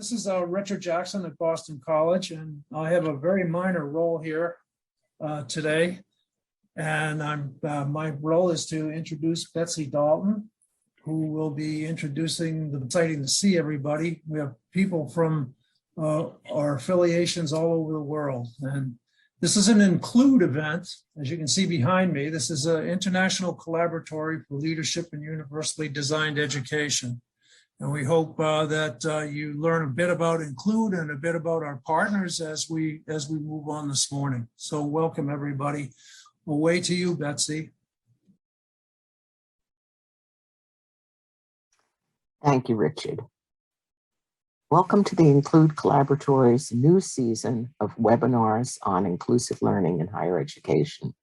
This is Richard Jackson at Boston College, and I have a very minor role here today. And my role is to introduce Betsy Dalton, who will be introducing the exciting to see everybody. We have people from our affiliations all over the world. And this is an Include event, as you can see behind me. This is an International Collaboratory for Leadership in Universally Designed Education. And we hope that you learn a bit about Include and a bit about our partners as we move on this morning. So welcome, everybody. Away to you, Betsy. Thank you, Richard. Welcome to the Include Collaboratory's new season of webinars on inclusive learning in higher education.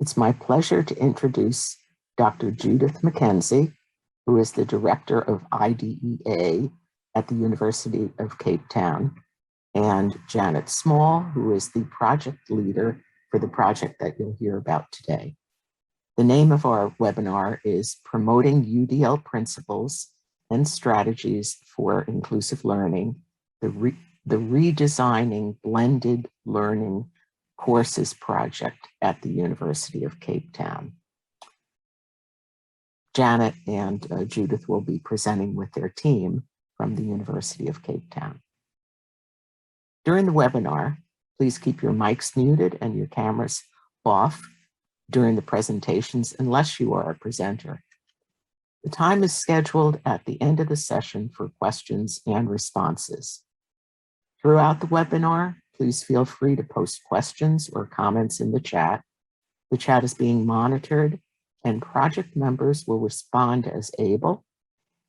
It's my pleasure to introduce Dr. Judith McKenzie, who is the Director of IDEA at the University of Cape Town, and Janet Small, who is the project leader for the project that you'll hear about today. The name of our webinar is Promoting UDL Principles and Strategies for Inclusive Learning, the Redesigning Blended Learning Courses project at the University of Cape Town. Janet and Judith will be presenting with their team from the University of Cape Town. During the webinar, please keep your mics muted and your cameras off during the presentations unless you are a presenter. The time is scheduled at the end of the session for questions and responses. Throughout the webinar, please feel free to post questions or comments in the chat. The chat is being monitored and project members will respond as able,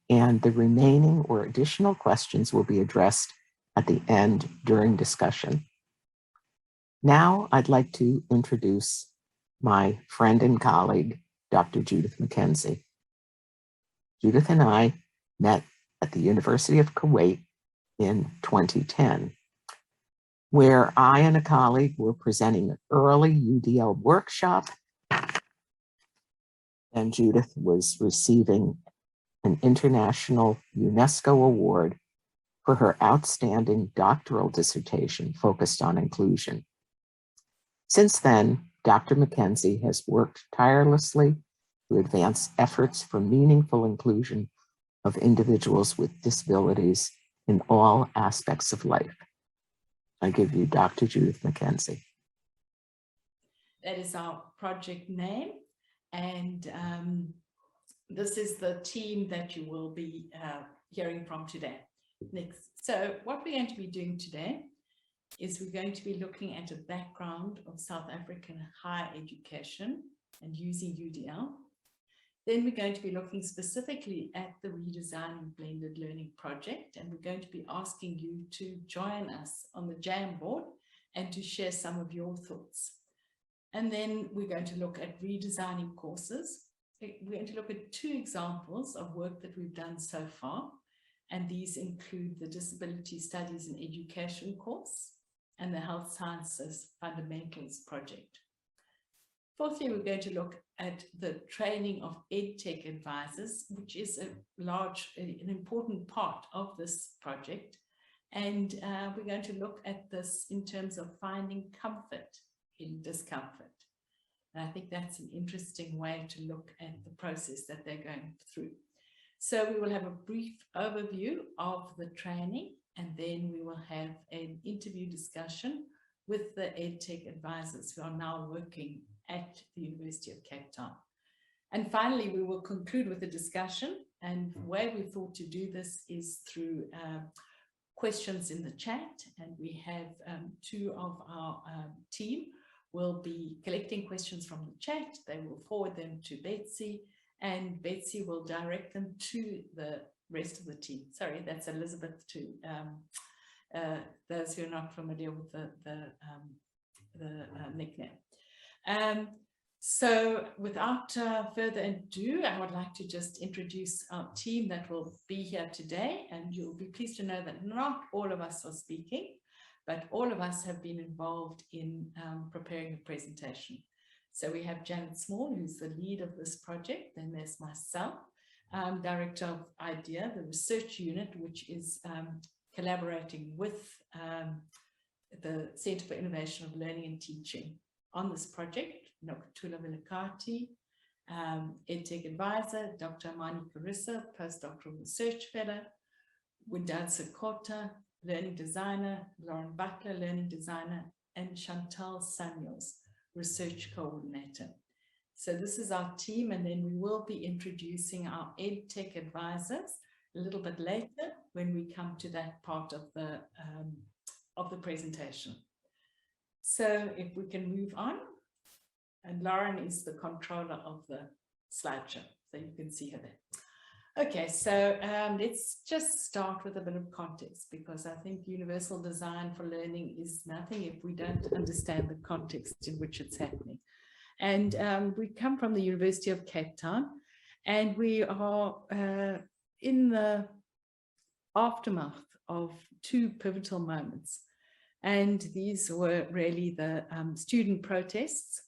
and the remaining or additional questions will be addressed at the end during discussion. Now I'd like to introduce my friend and colleague, Dr. Judith McKenzie. Judith and I met at the University of Kuwait in 2010, where I and a colleague were presenting an early UDL workshop, and Judith was receiving an International UNESCO Award for her outstanding doctoral dissertation focused on inclusion. Since then, Dr. McKenzie has worked tirelessly to advance efforts for meaningful inclusion of individuals with disabilities in all aspects of life. I give you Dr. Judith McKenzie. That is our project name. And this is the team that you will be hearing from today. Next. So what we're going to be doing today is we're going to be looking at a background of South African higher education and using UDL. Then we're going to be looking specifically at the Redesign Blended Learning project, and we're going to be asking you to join us on the Jamboard and to share some of your thoughts. And then we're going to look at redesigning courses. We're going to look at 2 examples of work that we've done so far, and these include the Disability Studies in Education course and the Health Sciences Fundamentals project. Fourthly, we're going to look at the training of EdTech advisors, which is an important part of this project. And we're going to look at this in terms of finding comfort in discomfort. And I think that's an interesting way to look at the process that they're going through. So we will have a brief overview of the training, and then we will have an interview discussion with the EdTech advisors who are now working at the University of Cape Town. And finally, we will conclude with a discussion, and the way we thought to do this is through questions in the chat, and we have 2 of our team will be collecting questions from the chat. They will forward them to Betsy, and Betsy will direct them to the rest of the team. Sorry, that's Elizabeth too. Those who are not familiar with the nickname. So without further ado, I would like to just introduce our team that will be here today, and you'll be pleased to know that not all of us are speaking, but all of us have been involved in preparing the presentation. So we have Janet Small, who's the lead of this project. Then there's myself, Director of IDEA, the research unit, which is collaborating with the Center for Innovation of Learning and Teaching on this project, Nokuthula Vilakati, EdTech Advisor, Dr. Amani Carissa, Postdoctoral Research Fellow, Widad Sakota, Learning Designer, Lauren Butler, Learning Designer, and Chantal Samuels, Research Coordinator. So this is our team, and then we will be introducing our EdTech Advisors a little bit later when we come to that part of the presentation. So if we can move on, and Lauren is the controller of the slideshow, so you can see her there. Okay, so let's just start with a bit of context, because I think universal design for learning is nothing if we don't understand the context in which it's happening. And we come from the University of Cape Town, and we are in the aftermath of two pivotal moments. And these were really the student protests.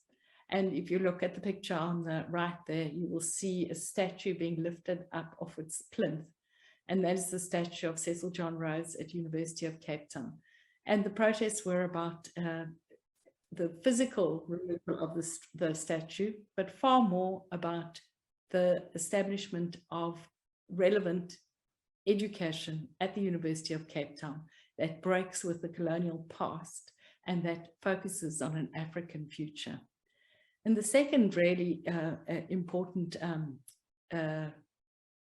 And if you look at the picture on the right there, you will see a statue being lifted up off its plinth. And that is the statue of Cecil John Rhodes at University of Cape Town. And the protests were about the physical removal of the statue, but far more about the establishment of relevant education at the University of Cape Town that breaks with the colonial past and that focuses on an African future. And the second really important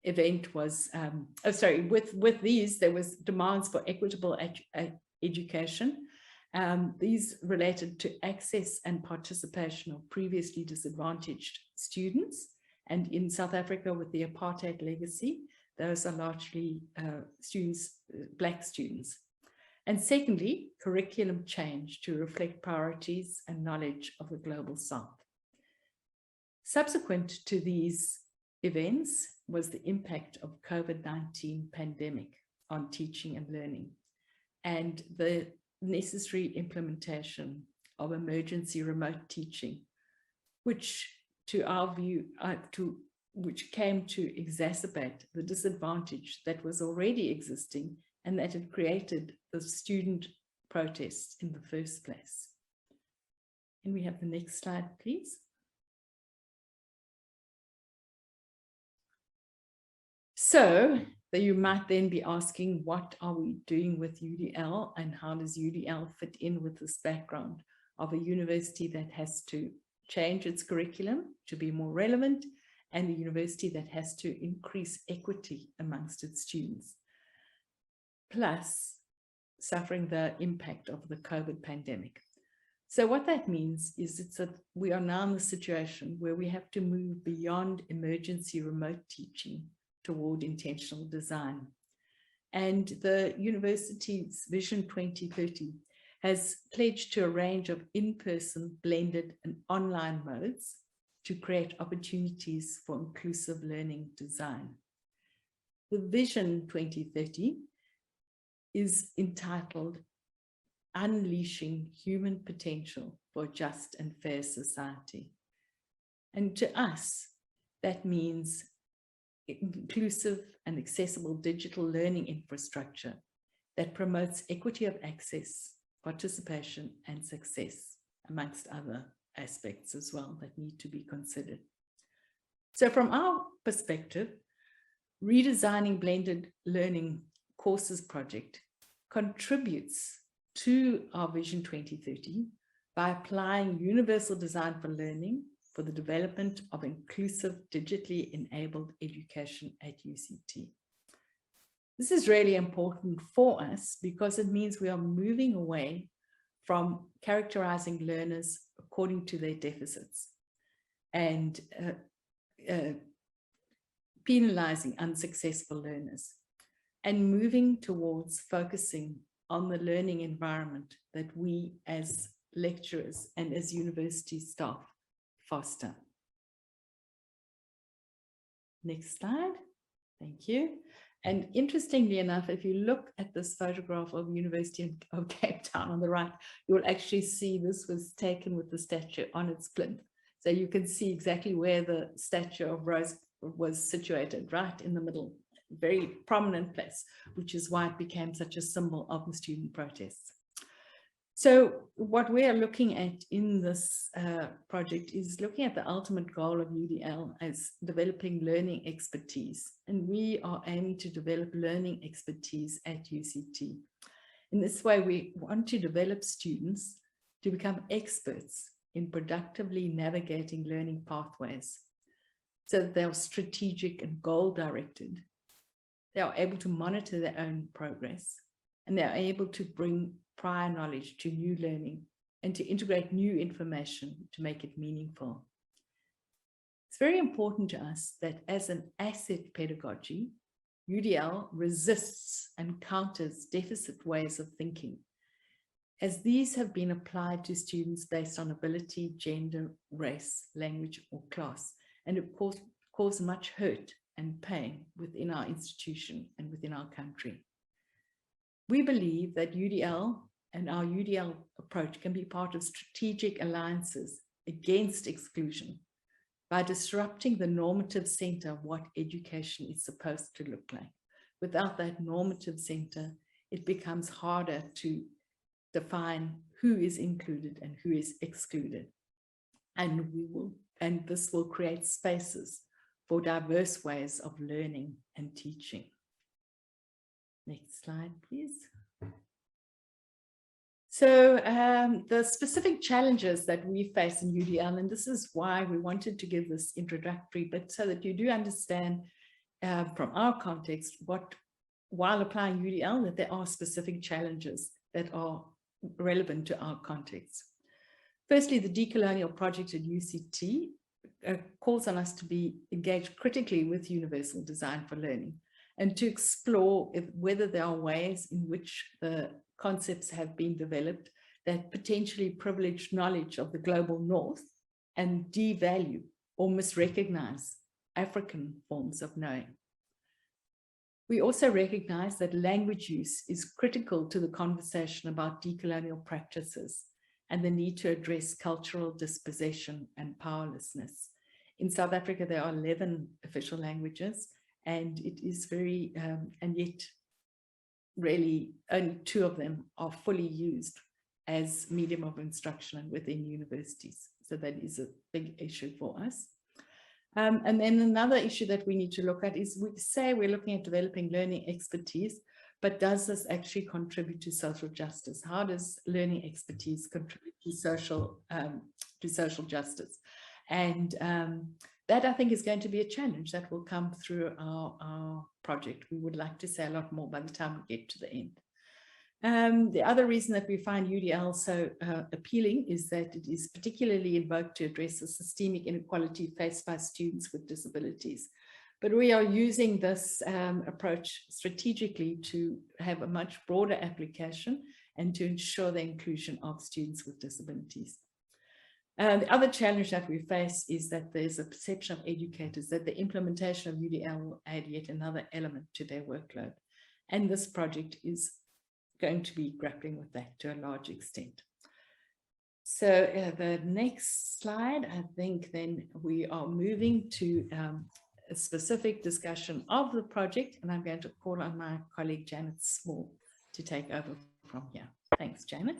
event was, with these, there was demands for equitable education. These related to access and participation of previously disadvantaged students. And in South Africa, with the apartheid legacy, those are largely students, Black students. And secondly, curriculum change to reflect priorities and knowledge of the global South. Subsequent to these events was the impact of COVID-19 pandemic on teaching and learning, and the necessary implementation of emergency remote teaching, which to our view, which came to exacerbate the disadvantage that was already existing and that had created the student protests in the first place. Can we have the next slide, please? So you might then be asking, what are we doing with UDL and how does UDL fit in with this background of a university that has to change its curriculum to be more relevant and a university that has to increase equity amongst its students, plus suffering the impact of the COVID pandemic. So what that means is we are now in the situation where we have to move beyond emergency remote teaching toward intentional design. And the university's Vision 2030 has pledged to a range of in-person, blended and online modes to create opportunities for inclusive learning design. The Vision 2030 is entitled Unleashing Human Potential for a Just and Fair Society. And to us, that means inclusive and accessible digital learning infrastructure that promotes equity of access, participation, and success, amongst other aspects as well that need to be considered. So from our perspective, Redesigning Blended Learning Courses project contributes to our Vision 2030 by applying universal design for learning for the development of inclusive, digitally enabled education at UCT. This is really important for us because it means we are moving away from characterizing learners according to their deficits and penalizing unsuccessful learners, and moving towards focusing on the learning environment that we as lecturers and as university staff foster. Next slide. Thank you. And interestingly enough, if you look at this photograph of University of Cape Town on the right, you will actually see this was taken with the statue on its plinth. So you can see exactly where the statue of Rose was situated, right in the middle, very prominent place, which is why it became such a symbol of the student protests. So what we are looking at in this project is looking at the ultimate goal of UDL as developing learning expertise. And we are aiming to develop learning expertise at UCT. In this way, we want to develop students to become experts in productively navigating learning pathways so that they are strategic and goal-directed. They are able to monitor their own progress, and they are able to bring prior knowledge to new learning and to integrate new information to make it meaningful. It's very important to us that as an asset pedagogy, UDL resists and counters deficit ways of thinking, as these have been applied to students based on ability, gender, race, language, or class, and of course cause much hurt and pain within our institution and within our country. We believe that UDL and our UDL approach can be part of strategic alliances against exclusion by disrupting the normative center of what education is supposed to look like. Without that normative center, it becomes harder to define who is included and who is excluded. And this will create spaces for diverse ways of learning and teaching. Next slide, please. So the specific challenges that we face in UDL, and this is why we wanted to give this introductory bit so that you do understand from our context while applying UDL, that there are specific challenges that are relevant to our context. Firstly, the decolonial project at UCT calls on us to be engaged critically with universal design for learning and to explore whether there are ways in which the concepts have been developed that potentially privilege knowledge of the global north and devalue or misrecognize African forms of knowing. We also recognize that language use is critical to the conversation about decolonial practices and the need to address cultural dispossession and powerlessness. In South Africa, there are 11 official languages, and it is very, and yet really only 2 of them are fully used as medium of instruction within universities. So that is a big issue for us. And then another issue that we need to look at is, we say we're looking at developing learning expertise, but does this actually contribute to social justice? How does learning expertise contribute to social justice? And that, I think, is going to be a challenge that will come through our project. We would like to say a lot more by the time we get to the end. The other reason that we find UDL so appealing is that it is particularly invoked to address the systemic inequality faced by students with disabilities. But we are using this approach strategically to have a much broader application and to ensure the inclusion of students with disabilities. The other challenge that we face is that there's a perception of educators that the implementation of UDL will add yet another element to their workload. And this project is going to be grappling with that to a large extent. So the next slide, I think then we are moving to a specific discussion of the project, and I'm going to call on my colleague Janet Small to take over from here. Thanks, Janet.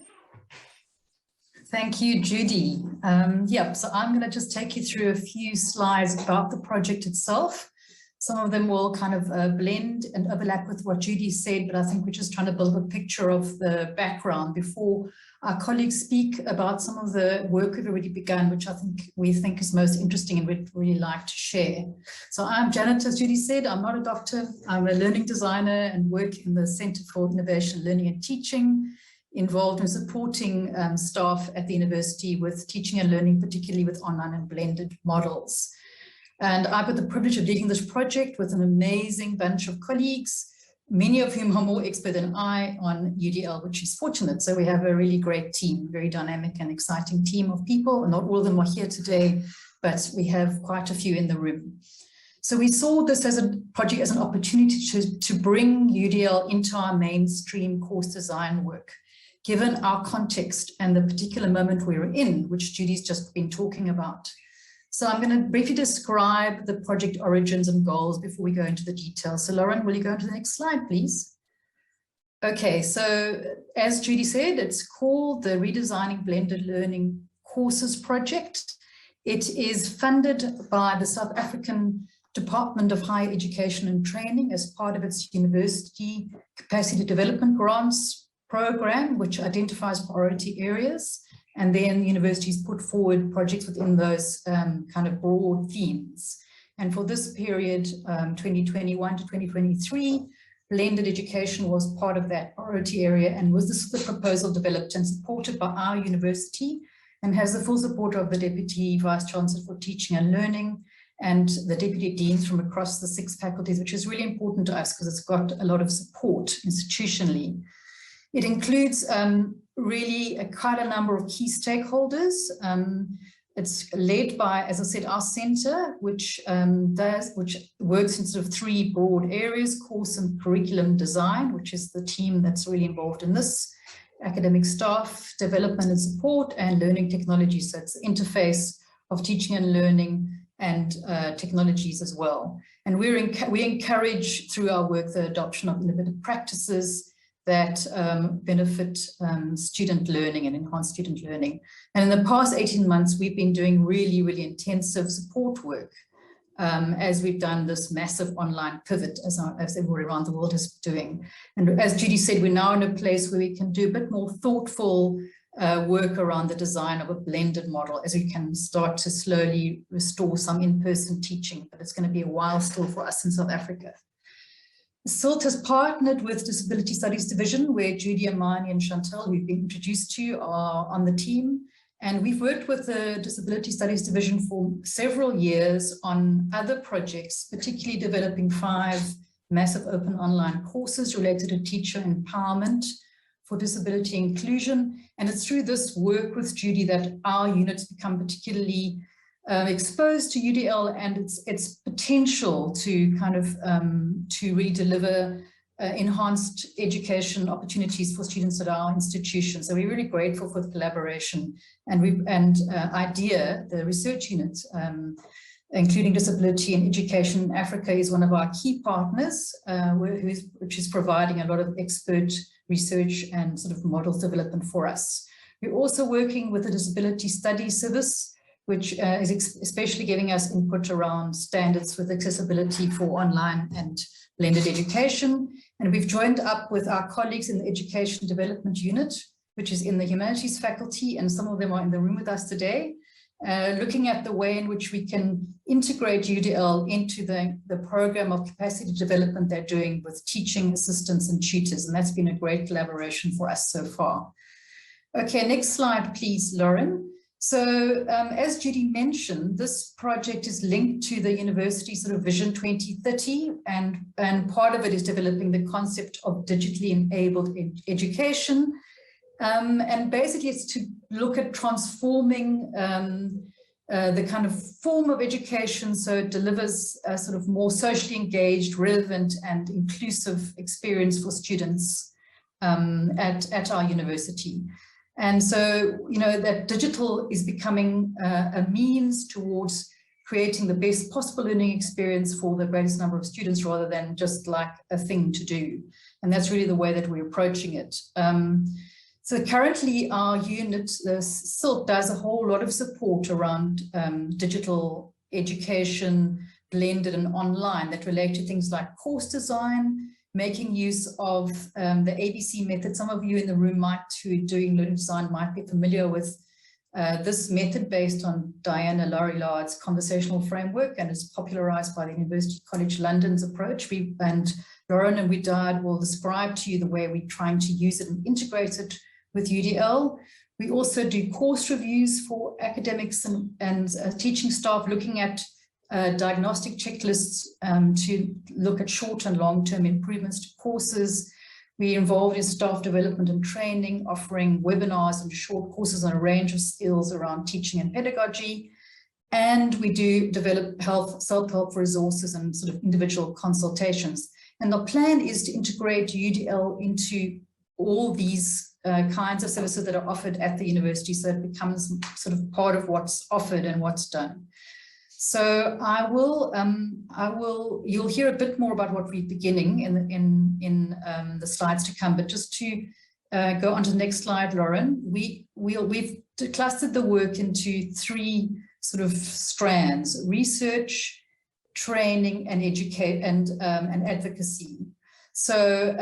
Thank you, Judy. So I'm going to just take you through a few slides about the project itself. Some of them will kind of blend and overlap with what Judy said, but I think we're just trying to build a picture of the background before our colleagues speak about some of the work we've already begun, which we think is most interesting and we'd really like to share. So I'm Janet, as Judy said. I'm not a doctor. I'm a learning designer and work in the Center for Innovation, Learning and Teaching, involved in supporting staff at the university with teaching and learning, particularly with online and blended models. And I've got the privilege of leading this project with an amazing bunch of colleagues, many of whom are more expert than I on UDL, which is fortunate. So we have a really great team, very dynamic and exciting team of people. And not all of them are here today, but we have quite a few in the room. So we saw this as a project, as an opportunity to bring UDL into our mainstream course design work, given our context and the particular moment we're in, which Judy's just been talking about. So I'm going to briefly describe the project origins and goals before we go into the details. So Lauren, will you go to the next slide, please? Okay, so as Judy said, it's called the Redesigning Blended Learning Courses Project. It is funded by the South African Department of Higher Education and Training as part of its University Capacity Development Grants program, which identifies priority areas. And then universities put forward projects within those kind of broad themes. And for this period, 2021 to 2023, blended education was part of that priority area, and this the proposal developed and supported by our university, and has the full support of the Deputy Vice Chancellor for Teaching and Learning and the Deputy Deans from across the 6 faculties, which is really important to us because it's got a lot of support institutionally. It includes really quite a number of key stakeholders. It's led by, as I said, our center, which works in sort of 3 broad areas: course and curriculum design, which is the team that's really involved in this, academic staff development and support, and learning technology. So it's the interface of teaching and learning and technologies as well. And we encourage through our work the adoption of innovative practices that benefit student learning and enhance student learning. And in the past 18 months, we've been doing really, really intensive support work as we've done this massive online pivot as everybody around the world is doing. And as Judy said, we're now in a place where we can do a bit more thoughtful work around the design of a blended model as we can start to slowly restore some in-person teaching, but it's going to be a while still for us in South Africa. SILT has partnered with Disability Studies Division, where Judy, Amani, and Chantal, who've been introduced to, are on the team. And we've worked with the Disability Studies Division for several years on other projects, particularly developing 5 massive open online courses related to teacher empowerment for disability inclusion. And it's through this work with Judy that our units become particularly exposed to UDL and its potential to kind of to really deliver enhanced education opportunities for students at our institution. So we're really grateful for the collaboration, and IDEA, the research unit, including Disability and Education in Africa, is one of our key partners, which is providing a lot of expert research and sort of model development for us. We're also working with the Disability Studies Service, which is especially giving us input around standards with accessibility for online and blended education. And we've joined up with our colleagues in the Education Development Unit, which is in the Humanities faculty, and some of them are in the room with us today, looking at the way in which we can integrate UDL into the program of capacity development they're doing with teaching assistants and tutors. And that's been a great collaboration for us so far. Okay, next slide, please, Lauren. So as Judy mentioned, this project is linked to the university sort of Vision 2030, and part of it is developing the concept of digitally enabled education. And basically it's to look at transforming the kind of form of education so it delivers a sort of more socially engaged, relevant and inclusive experience for students at our university. And so, you know, that digital is becoming a means towards creating the best possible learning experience for the greatest number of students rather than just like a thing to do. And that's really the way that we're approaching it. So currently our unit, the SILT, does a whole lot of support around digital education, blended and online, that relate to things like course design, making use of the ABC method. Some of you in the room who are doing learning design might be familiar with this method based on Diana Laurie-Lard's conversational framework, and it's popularized by the University College London's approach. And Lauren and Widad will describe to you the way we're trying to use it and integrate it with UDL. We also do course reviews for academics and teaching staff, looking at diagnostic checklists to look at short and long-term improvements to courses. We're involved in staff development and training, offering webinars and short courses on a range of skills around teaching and pedagogy. And we do develop self-help resources and sort of individual consultations. And the plan is to integrate UDL into all these kinds of services that are offered at the university, so it becomes sort of part of what's offered and what's done. So you'll hear a bit more about what we're beginning in the slides to come, but just to go on to the next slide, Lauren, we've clustered the work into 3 sort of strands: research, training, and and advocacy. So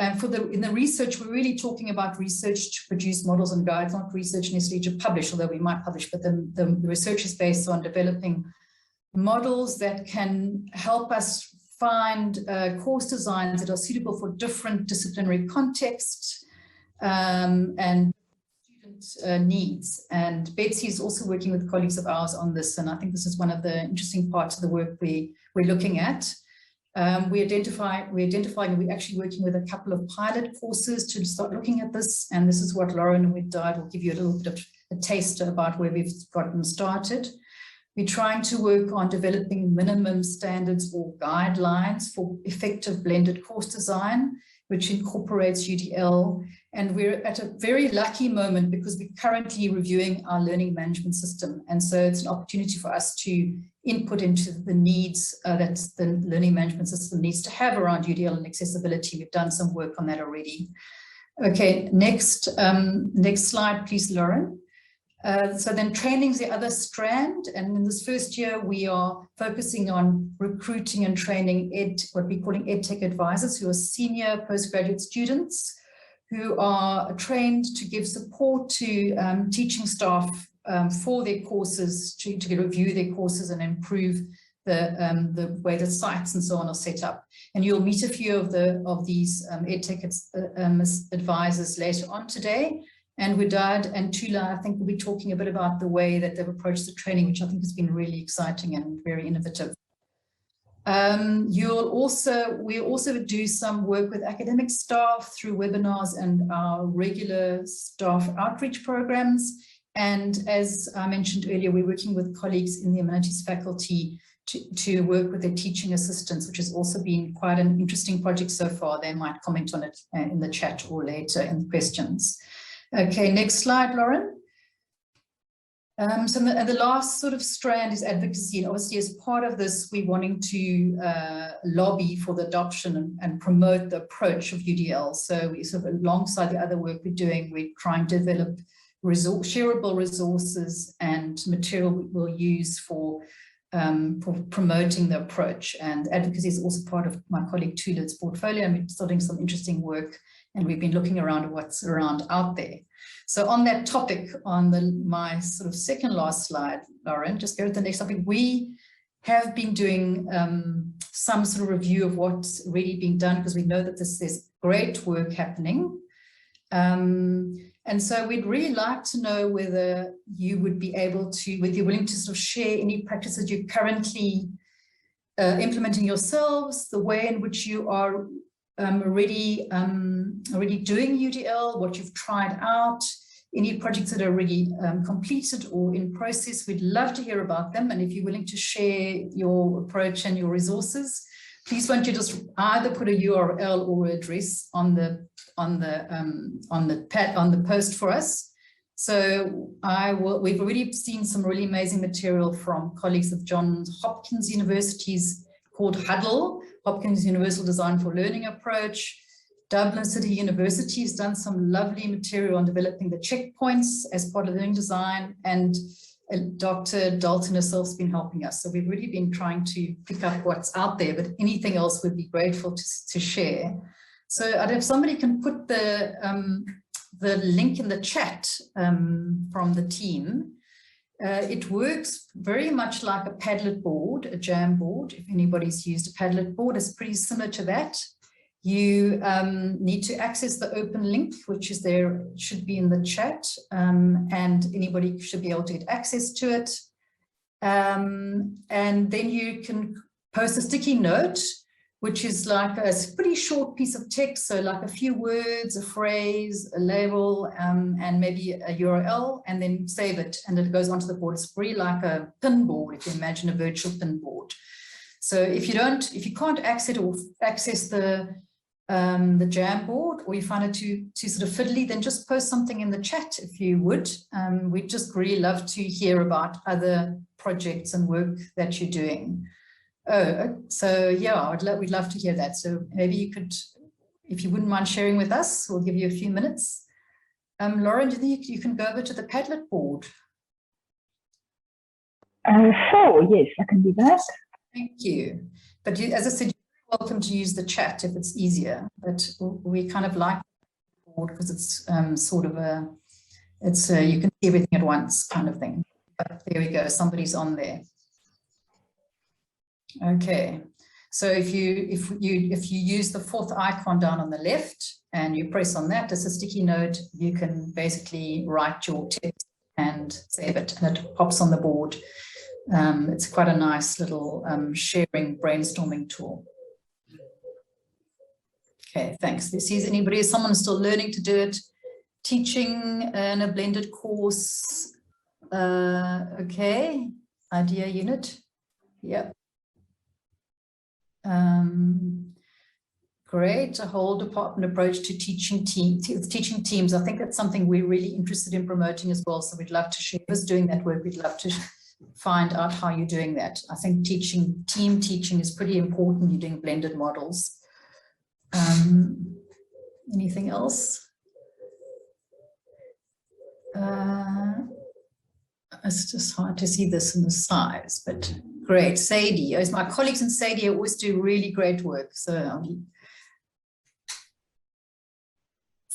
in the research, we're really talking about research to produce models and guides, not research necessarily to publish, although we might publish, but the research is based on developing models that can help us find course designs that are suitable for different disciplinary contexts and student needs. And Betsy is also working with colleagues of ours on this, and I think this is one of the interesting parts of the work we're looking at. We're actually working with a couple of pilot courses to start looking at this, and this is what Lauren will give you a little bit of a taster about where we've gotten started. We're trying to work on developing minimum standards or guidelines for effective blended course design, which incorporates UDL. And we're at a very lucky moment because we're currently reviewing our learning management system. And so it's an opportunity for us to input into the needs that the learning management system needs to have around UDL and accessibility. We've done some work on that already. Okay, next slide, please, Lauren. So then training is the other strand, and in this first year we are focusing on recruiting and training what we're calling EdTech advisors, who are senior postgraduate students who are trained to give support to teaching staff for their courses, to review their courses and improve the way the sites and so on are set up. And you'll meet a few of these EdTech advisors later on today. And Widad and Tula, I think, will be talking a bit about the way that they've approached the training, which I think has been really exciting and very innovative. We'll also do some work with academic staff through webinars and our regular staff outreach programs. And as I mentioned earlier, we're working with colleagues in the humanities faculty to work with their teaching assistants, which has also been quite an interesting project so far. They might comment on it in the chat or later in questions. Okay, next slide, Lauren. So the last sort of strand is advocacy, and obviously as part of this, we're wanting to lobby for the adoption and promote the approach of UDL. So we sort of, alongside the other work we're doing, we're trying to develop shareable resources and material we'll use for promoting the approach. And advocacy is also part of my colleague Tula's portfolio, and we're starting some interesting work, and we've been looking around at what's around out there. So on that topic, on my sort of second last slide, Lauren, just go to the next topic. We have been doing some sort of review of what's really being done, because we know that there's great work happening. And so we'd really like to know whether you would be able to, whether you're willing to sort of share any practices you're currently implementing yourselves, the way in which you are already doing UDL, what you've tried out, any projects that are already completed or in process. We'd love to hear about them. And if you're willing to share your approach and your resources, please won't you just either put a URL or address on the post for us. So we've already seen some really amazing material from colleagues of Johns Hopkins University's called Huddle, Hopkins Universal Design for Learning approach. Dublin City University has done some lovely material on developing the checkpoints as part of learning design, and Dr. Dalton herself has been helping us. So we've really been trying to pick up what's out there, but anything else we'd be grateful to share. So if somebody can put the link in the chat from the team. It works very much like a Padlet board, a Jamboard. If anybody's used a Padlet board, it's pretty similar to that. You need to access the open link, which is there, should be in the chat, and anybody should be able to get access to it. And then you can post a sticky note, which is like a pretty short piece of text, so like a few words, a phrase, a label, and maybe a URL, and then save it, and it goes onto the board. It's pretty like a pin board, if you imagine a virtual pin board. So if you can't access the the Jamboard, or you find it too sort of fiddly, then just post something in the chat if you would. We'd just really love to hear about other projects and work that you're doing. Oh, so yeah, we'd love to hear that. So maybe you could, if you wouldn't mind sharing with us, we'll give you a few minutes. Lauren, do you think you can go over to the Padlet board? Sure, yes, I can do that. Thank you. But you, as I said, you're welcome to use the chat if it's easier. But we kind of like the board because it's sort of a, it's a, you can see everything at once kind of thing. But there we go, somebody's on there. Okay, so if you use the fourth icon down on the left and you press on that as a sticky note, you can basically write your text and save it, and it pops on the board. It's quite a nice little sharing brainstorming tool. Okay, thanks. This is anybody, is someone still learning to do it? Teaching in a blended course. Okay, idea unit. Yep. Great, a whole department approach to teaching teams. I think that's something we're really interested in promoting as well. So we'd love to share us doing that work. We'd love to find out how you're doing that. I think team teaching is pretty important. You're doing blended models. Anything else? It's just hard to see this in the size, but great. Sadie, as my colleagues in Sadie always do really great work. So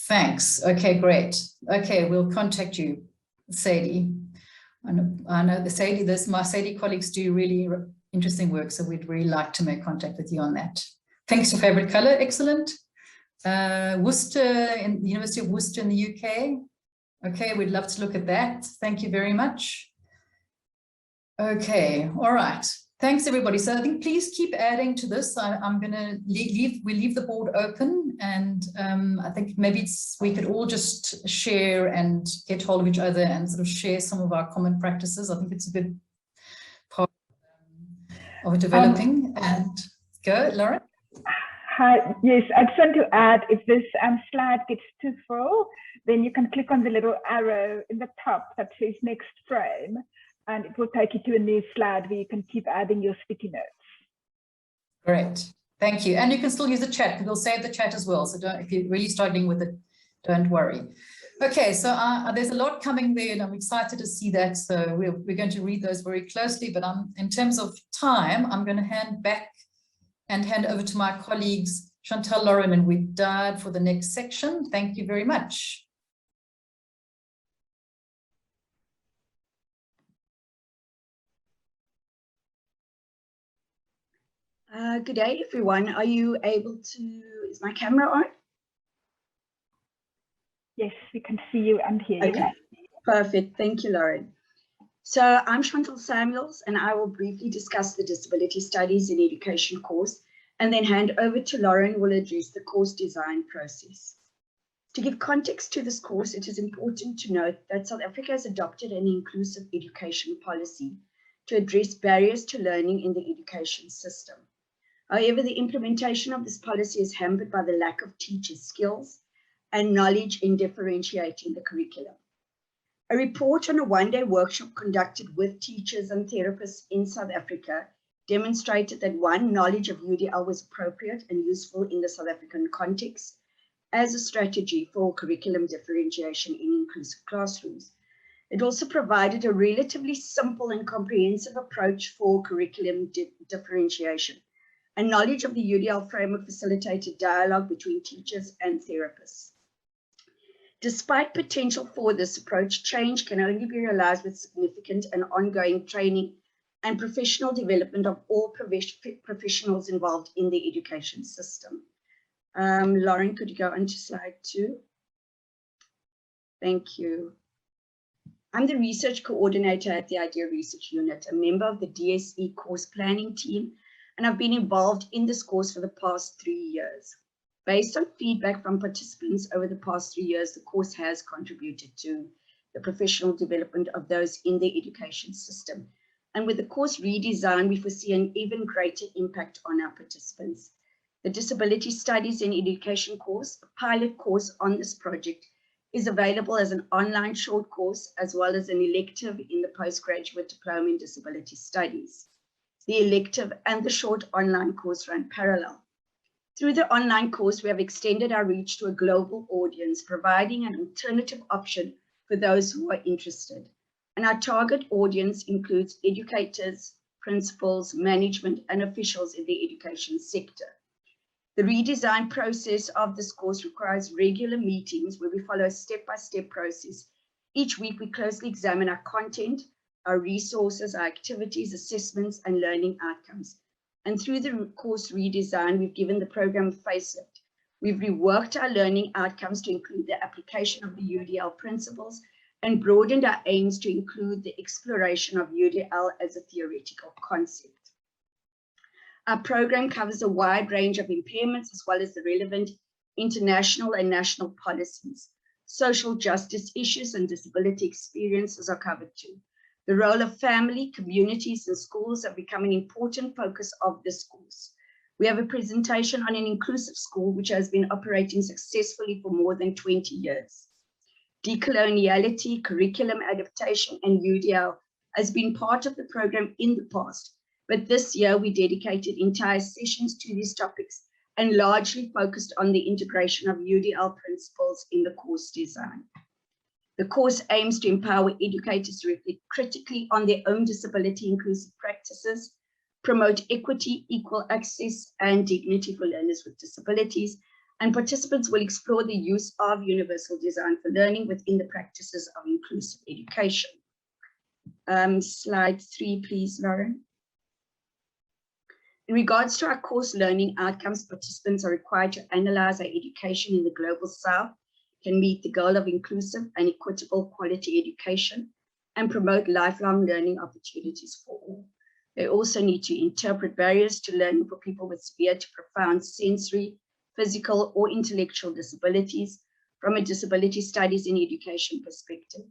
thanks. Okay, great. Okay, we'll contact you, Sadie. I know the Sadie, my Sadie colleagues do really interesting work, so we'd really like to make contact with you on that. Thanks to favorite color, excellent. Worcester, in the University of Worcester in the UK. Okay, we'd love to look at that. Thank you very much. Okay, all right. Thanks, everybody. So I think please keep adding to this. I'm going to leave the board open, and I think maybe we could all just share and get hold of each other and sort of share some of our common practices. I think it's a good part of developing. And go, Lauren. Hi, yes, I just want to add, if this slide gets too full, then you can click on the little arrow in the top that says next frame, and it will take you to a new slide where you can keep adding your sticky notes. Great, thank you. And you can still use the chat. We'll save the chat as well. So if you're really struggling with it, don't worry. Okay, so there's a lot coming there, and I'm excited to see that. So we're going to read those very closely. But in terms of time, I'm going to hand over to my colleagues, Chantal, Lauren, and Widad for the next section. Thank you very much. Good day, everyone. Are you able to, is my camera on? Yes, we can see you and hear you. Okay, perfect. Thank you, Lauren. So I'm Chantal Samuels, and I will briefly discuss the Disability Studies in Education course, and then hand over to Lauren, who will address the course design process. To give context to this course, it is important to note that South Africa has adopted an inclusive education policy to address barriers to learning in the education system. However, the implementation of this policy is hampered by the lack of teachers' skills and knowledge in differentiating the curriculum. A report on a one-day workshop conducted with teachers and therapists in South Africa demonstrated that one, knowledge of UDL was appropriate and useful in the South African context as a strategy for curriculum differentiation in inclusive classrooms. It also provided a relatively simple and comprehensive approach for curriculum differentiation. And knowledge of the UDL framework facilitated dialogue between teachers and therapists. Despite potential for this approach, change can only be realized with significant and ongoing training and professional development of all professionals involved in the education system. Lauren, could you go on to slide 2? Thank you. I'm the research coordinator at the IDEA Research Unit, a member of the DSE course planning team, and I've been involved in this course for the past 3 years. Based on feedback from participants over the past 3 years, the course has contributed to the professional development of those in the education system. And with the course redesign, we foresee an even greater impact on our participants. The Disability Studies in Education course, a pilot course on this project, is available as an online short course as well as an elective in the postgraduate diploma in disability studies. The elective and the short online course run parallel. Through the online course, we have extended our reach to a global audience, providing an alternative option for those who are interested. And our target audience includes educators, principals, management, and officials in the education sector. The redesign process of this course requires regular meetings where we follow a step-by-step process. Each week, we closely examine our content, our resources, our activities, assessments, and learning outcomes. And through the course redesign, we've given the program a facelift. We've reworked our learning outcomes to include the application of the UDL principles and broadened our aims to include the exploration of UDL as a theoretical concept. Our program covers a wide range of impairments as well as the relevant international and national policies. Social justice issues and disability experiences are covered too. The role of family, communities, and schools have become an important focus of this course. We have a presentation on an inclusive school which has been operating successfully for more than 20 years. Decoloniality, curriculum adaptation, and UDL has been part of the program in the past, but this year we dedicated entire sessions to these topics and largely focused on the integration of UDL principles in the course design. The course aims to empower educators to reflect critically on their own disability inclusive practices, promote equity, equal access, and dignity for learners with disabilities, and participants will explore the use of universal design for learning within the practices of inclusive education. Slide 3, please, Lauren. In regards to our course learning outcomes, participants are required to analyze our education in the Global South, can meet the goal of inclusive and equitable quality education, and promote lifelong learning opportunities for all. They also need to interpret barriers to learning for people with severe to profound sensory, physical, or intellectual disabilities from a disability studies in education perspective.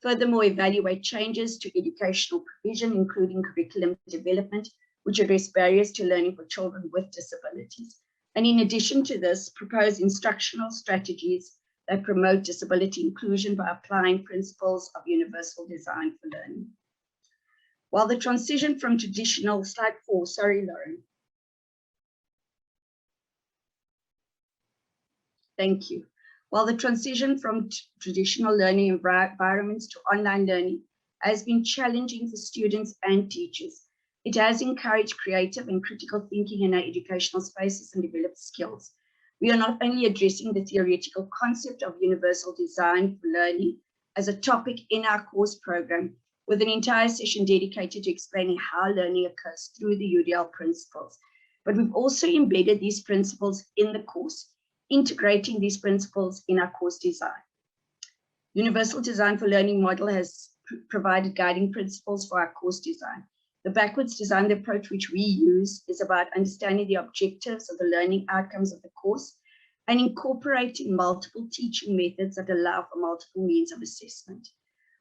Furthermore, evaluate changes to educational provision, including curriculum development, which address barriers to learning for children with disabilities. And in addition to this, propose instructional strategies that promote disability inclusion by applying principles of universal design for learning. While the transition from traditional, slide 4, sorry, Lauren. Thank you. While the transition from traditional learning environments to online learning has been challenging for students and teachers, it has encouraged creative and critical thinking in our educational spaces and developed skills. We are not only addressing the theoretical concept of universal design for learning as a topic in our course program, with an entire session dedicated to explaining how learning occurs through the UDL principles, but we've also embedded these principles in the course, integrating these principles in our course design. Universal Design for Learning model has provided guiding principles for our course design. The backwards design approach which we use is about understanding the objectives of the learning outcomes of the course and incorporating multiple teaching methods that allow for multiple means of assessment.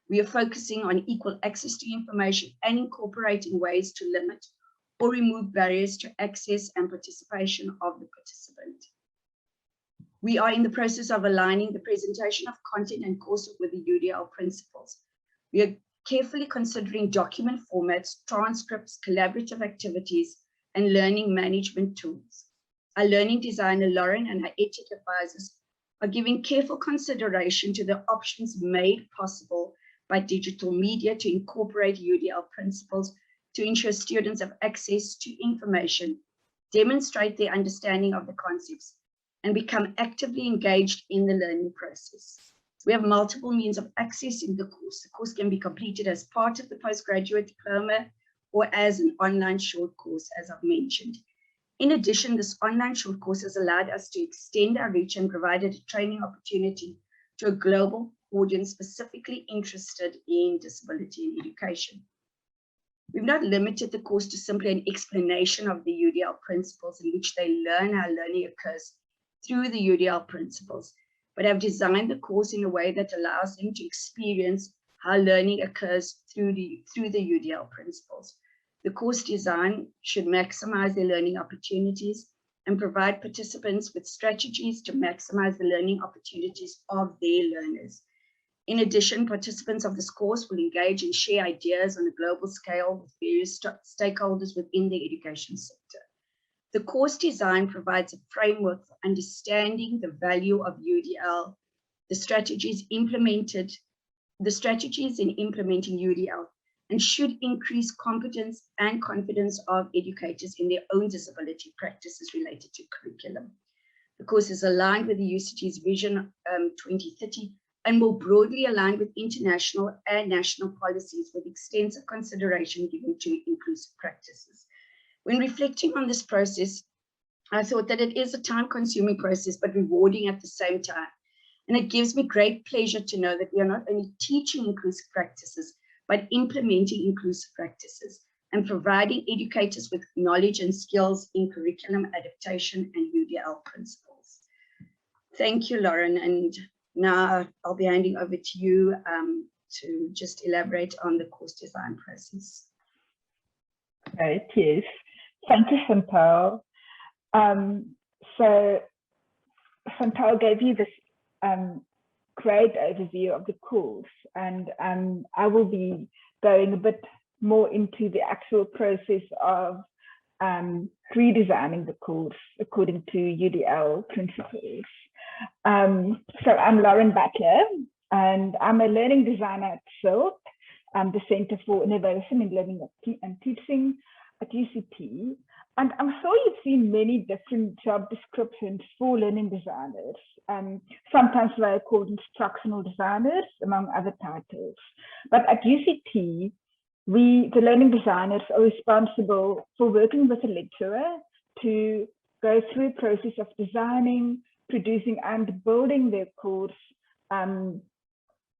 We are focusing on equal access to information and incorporating ways to limit or remove barriers to access and participation of the participant. We are in the process of aligning the presentation of content and coursework with the UDL principles. We are carefully considering document formats, transcripts, collaborative activities, and learning management tools. Our learning designer, Lauren, and her EdTech advisors are giving careful consideration to the options made possible by digital media to incorporate UDL principles to ensure students have access to information, demonstrate their understanding of the concepts, and become actively engaged in the learning process. We have multiple means of accessing the course. The course can be completed as part of the postgraduate diploma or as an online short course, as I've mentioned. In addition, this online short course has allowed us to extend our reach and provided a training opportunity to a global audience specifically interested in disability and education. We've not limited the course to simply an explanation of the UDL principles in which they learn how learning occurs through the UDL principles, but have designed the course in a way that allows them to experience how learning occurs through the UDL principles. The course design should maximize their learning opportunities and provide participants with strategies to maximize the learning opportunities of their learners. In addition, participants of this course will engage and share ideas on a global scale with various stakeholders within the education sector. The course design provides a framework for understanding the value of UDL, the strategies in implementing UDL, and should increase competence and confidence of educators in their own disability practices related to curriculum. The course is aligned with the UCT's Vision 2030 and more broadly aligned with international and national policies, with extensive consideration given to inclusive practices. When reflecting on this process, I thought that it is a time-consuming process, but rewarding at the same time. And it gives me great pleasure to know that we are not only teaching inclusive practices, but implementing inclusive practices and providing educators with knowledge and skills in curriculum adaptation and UDL principles. Thank you, Lauren. And now I'll be handing over to you to just elaborate on the course design process. Right, yes. Thank you, Chantal. So Chantal gave you this great overview of the course, and I will be going a bit more into the actual process of redesigning the course according to UDL principles. So I'm Lauren Butler, and I'm a learning designer at SILT, the Center for Innovation in Learning and Teaching at UCT. And I'm sure you've seen many different job descriptions for learning designers. Sometimes they are called instructional designers, among other titles. But at UCT, the learning designers, are responsible for working with a lecturer to go through a process of designing, producing, and building their course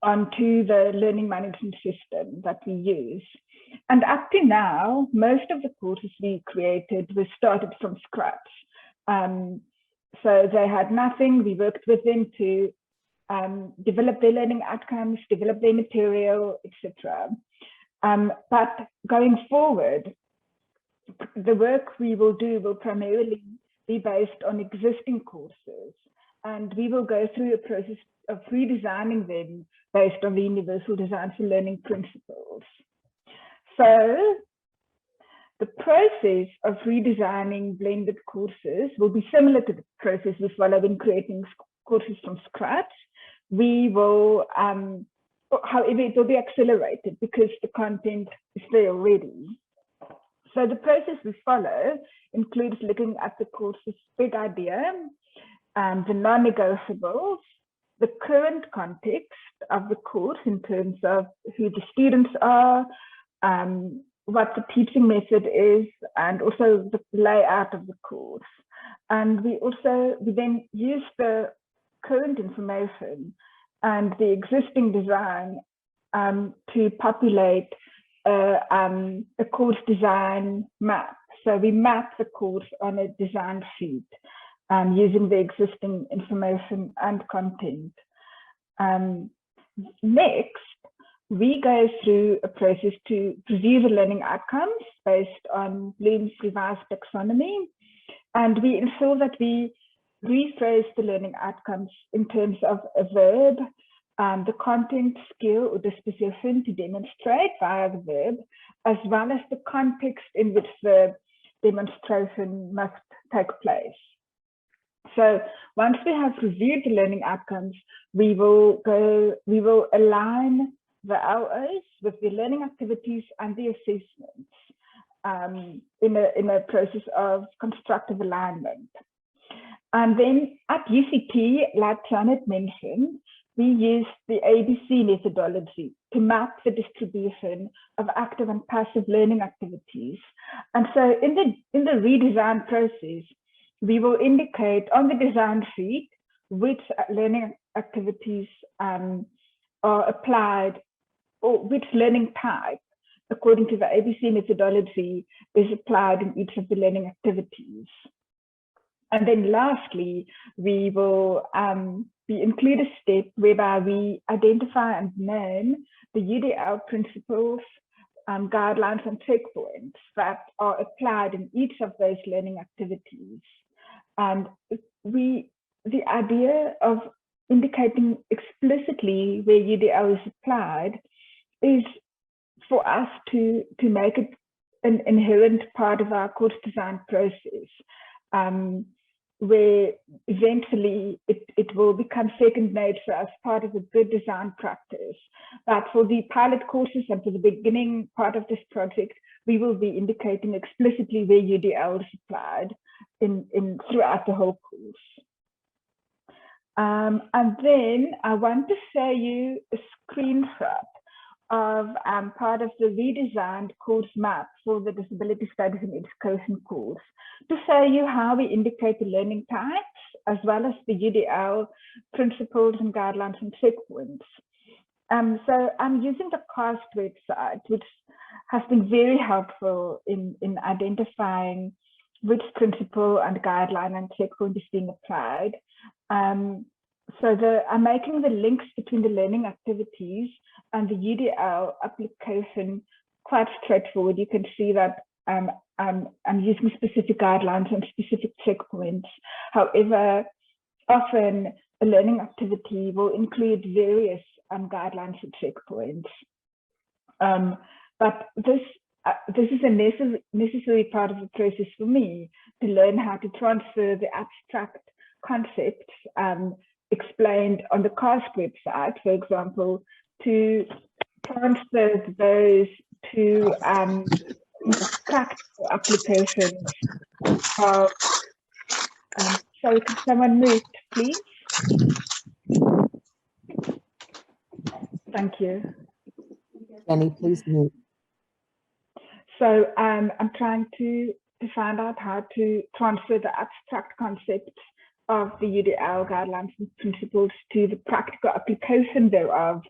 onto the learning management system that we use. And up to now, most of the courses we created were started from scratch. So they had nothing. We worked with them to develop their learning outcomes, develop their material, etc. But going forward, the work we will do will primarily be based on existing courses, and we will go through a process of redesigning them based on the Universal Design for Learning principles. So the process of redesigning blended courses will be similar to the process we follow in creating courses from scratch. We will, however, it will be accelerated because the content is there already. So the process we follow includes looking at the course's big idea, the non-negotiables, the current context of the course in terms of who the students are, what the teaching method is, and also the layout of the course. And we then use the current information and the existing design to populate a course design map. So we map the course on a design sheet using the existing information and content. Next, we go through a process to review the learning outcomes based on Bloom's revised taxonomy, and we ensure that we rephrase the learning outcomes in terms of a verb, the content, skill, or disposition to demonstrate via the verb, as well as the context in which the demonstration must take place. So once we have reviewed the learning outcomes, we will align the LOs with the learning activities and the assessments in a process of constructive alignment. And then at UCT, like Janet mentioned, we use the ABC methodology to map the distribution of active and passive learning activities. And so in the redesign process, we will indicate on the design sheet which learning activities are applied, or which learning type, according to the ABC methodology, is applied in each of the learning activities. And then lastly, we will include a step whereby we identify and name the UDL principles, guidelines, and checkpoints that are applied in each of those learning activities. And the idea of indicating explicitly where UDL is applied is for us to make it an inherent part of our course design process, where eventually it will become second nature as part of a good design practice. But for the pilot courses and for the beginning part of this project, we will be indicating explicitly where UDL is applied throughout the whole course. And then I want to show you a screenshot of part of the redesigned course map for the Disability Studies in Education course to show you how we indicate the learning types as well as the UDL principles and guidelines and checkpoints. So I'm using the CAST website, which has been very helpful in identifying which principle and guideline and checkpoint is being applied. So I'm making the links between the learning activities and the UDL application quite straightforward. You can see that I'm using specific guidelines and specific checkpoints. However, often a learning activity will include various guidelines and checkpoints. But this is a necessary part of the process for me to learn how to transfer the abstract concepts explained on the CAST website, for example, to transfer those to practical applications of, sorry, can someone mute, please? Thank you. Jenny, please mute. So I'm trying to find out how to transfer the abstract concepts of the UDL guidelines and principles to the practical application thereof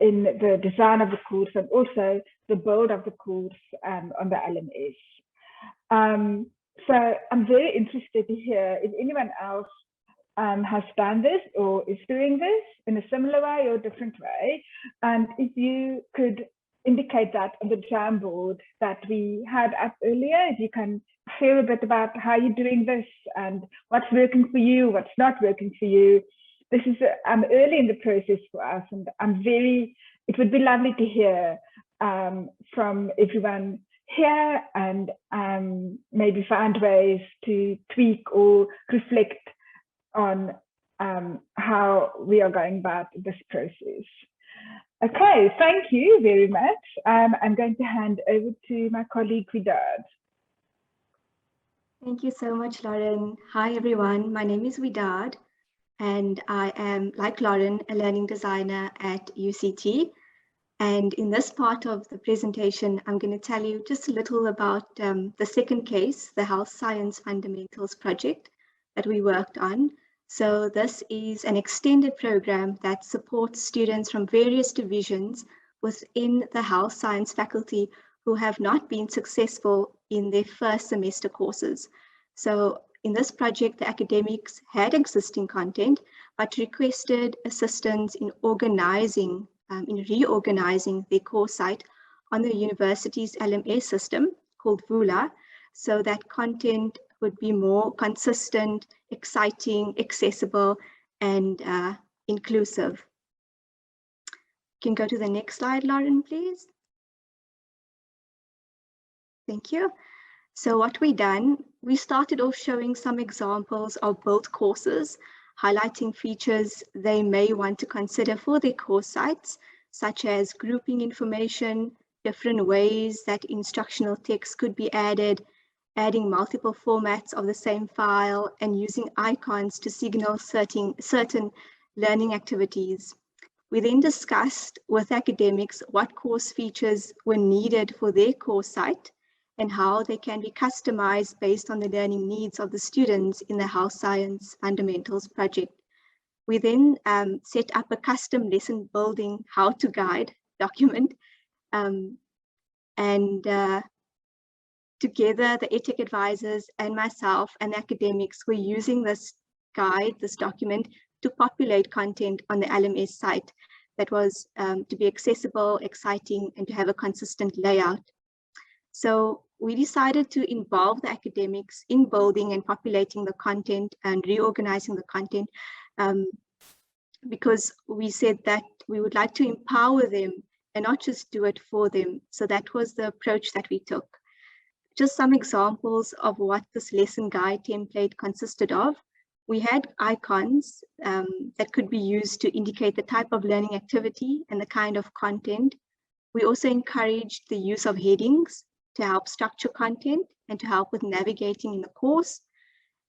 in the design of the course and also the build of the course on the LMS. So I'm very interested to hear if anyone else has done this or is doing this in a similar way or different way. And if you could indicate that on the Jamboard that we had up earlier, if you can share a bit about how you're doing this and what's working for you, what's not working for you. This is early in the process for us, and it would be lovely to hear from everyone here and maybe find ways to tweak or reflect on how we are going about this process. Okay, thank you very much. I'm going to hand over to my colleague, Widad. Thank you so much, Lauren. Hi, everyone. My name is Widad, and I am, like Lauren, a learning designer at UCT. And in this part of the presentation, I'm going to tell you just a little about the second case, the Health Science Fundamentals project that we worked on. So this is an extended program that supports students from various divisions within the health science faculty who have not been successful in their first semester courses. So in this project, the academics had existing content, but requested assistance in reorganizing their course site on the university's LMS system called Ruler, so that content would be more consistent, exciting, accessible, and inclusive. You can go to the next slide, Lauren, please. Thank you. So what we done, we started off showing some examples of built courses, highlighting features they may want to consider for their course sites, such as grouping information, different ways that instructional text could be added, adding multiple formats of the same file, and using icons to signal certain learning activities. We then discussed with academics what course features were needed for their course site and how they can be customized based on the learning needs of the students in the Health Science Fundamentals project. We then set up a custom lesson building how-to guide document, together, the EdTech advisors and myself and academics were using this guide, this document, to populate content on the LMS site that was to be accessible, exciting, and to have a consistent layout. So we decided to involve the academics in building and populating the content and reorganizing the content, because we said that we would like to empower them and not just do it for them. So that was the approach that we took. Just some examples of what this lesson guide template consisted of. We had icons that could be used to indicate the type of learning activity and the kind of content. We also encouraged the use of headings to help structure content and to help with navigating in the course.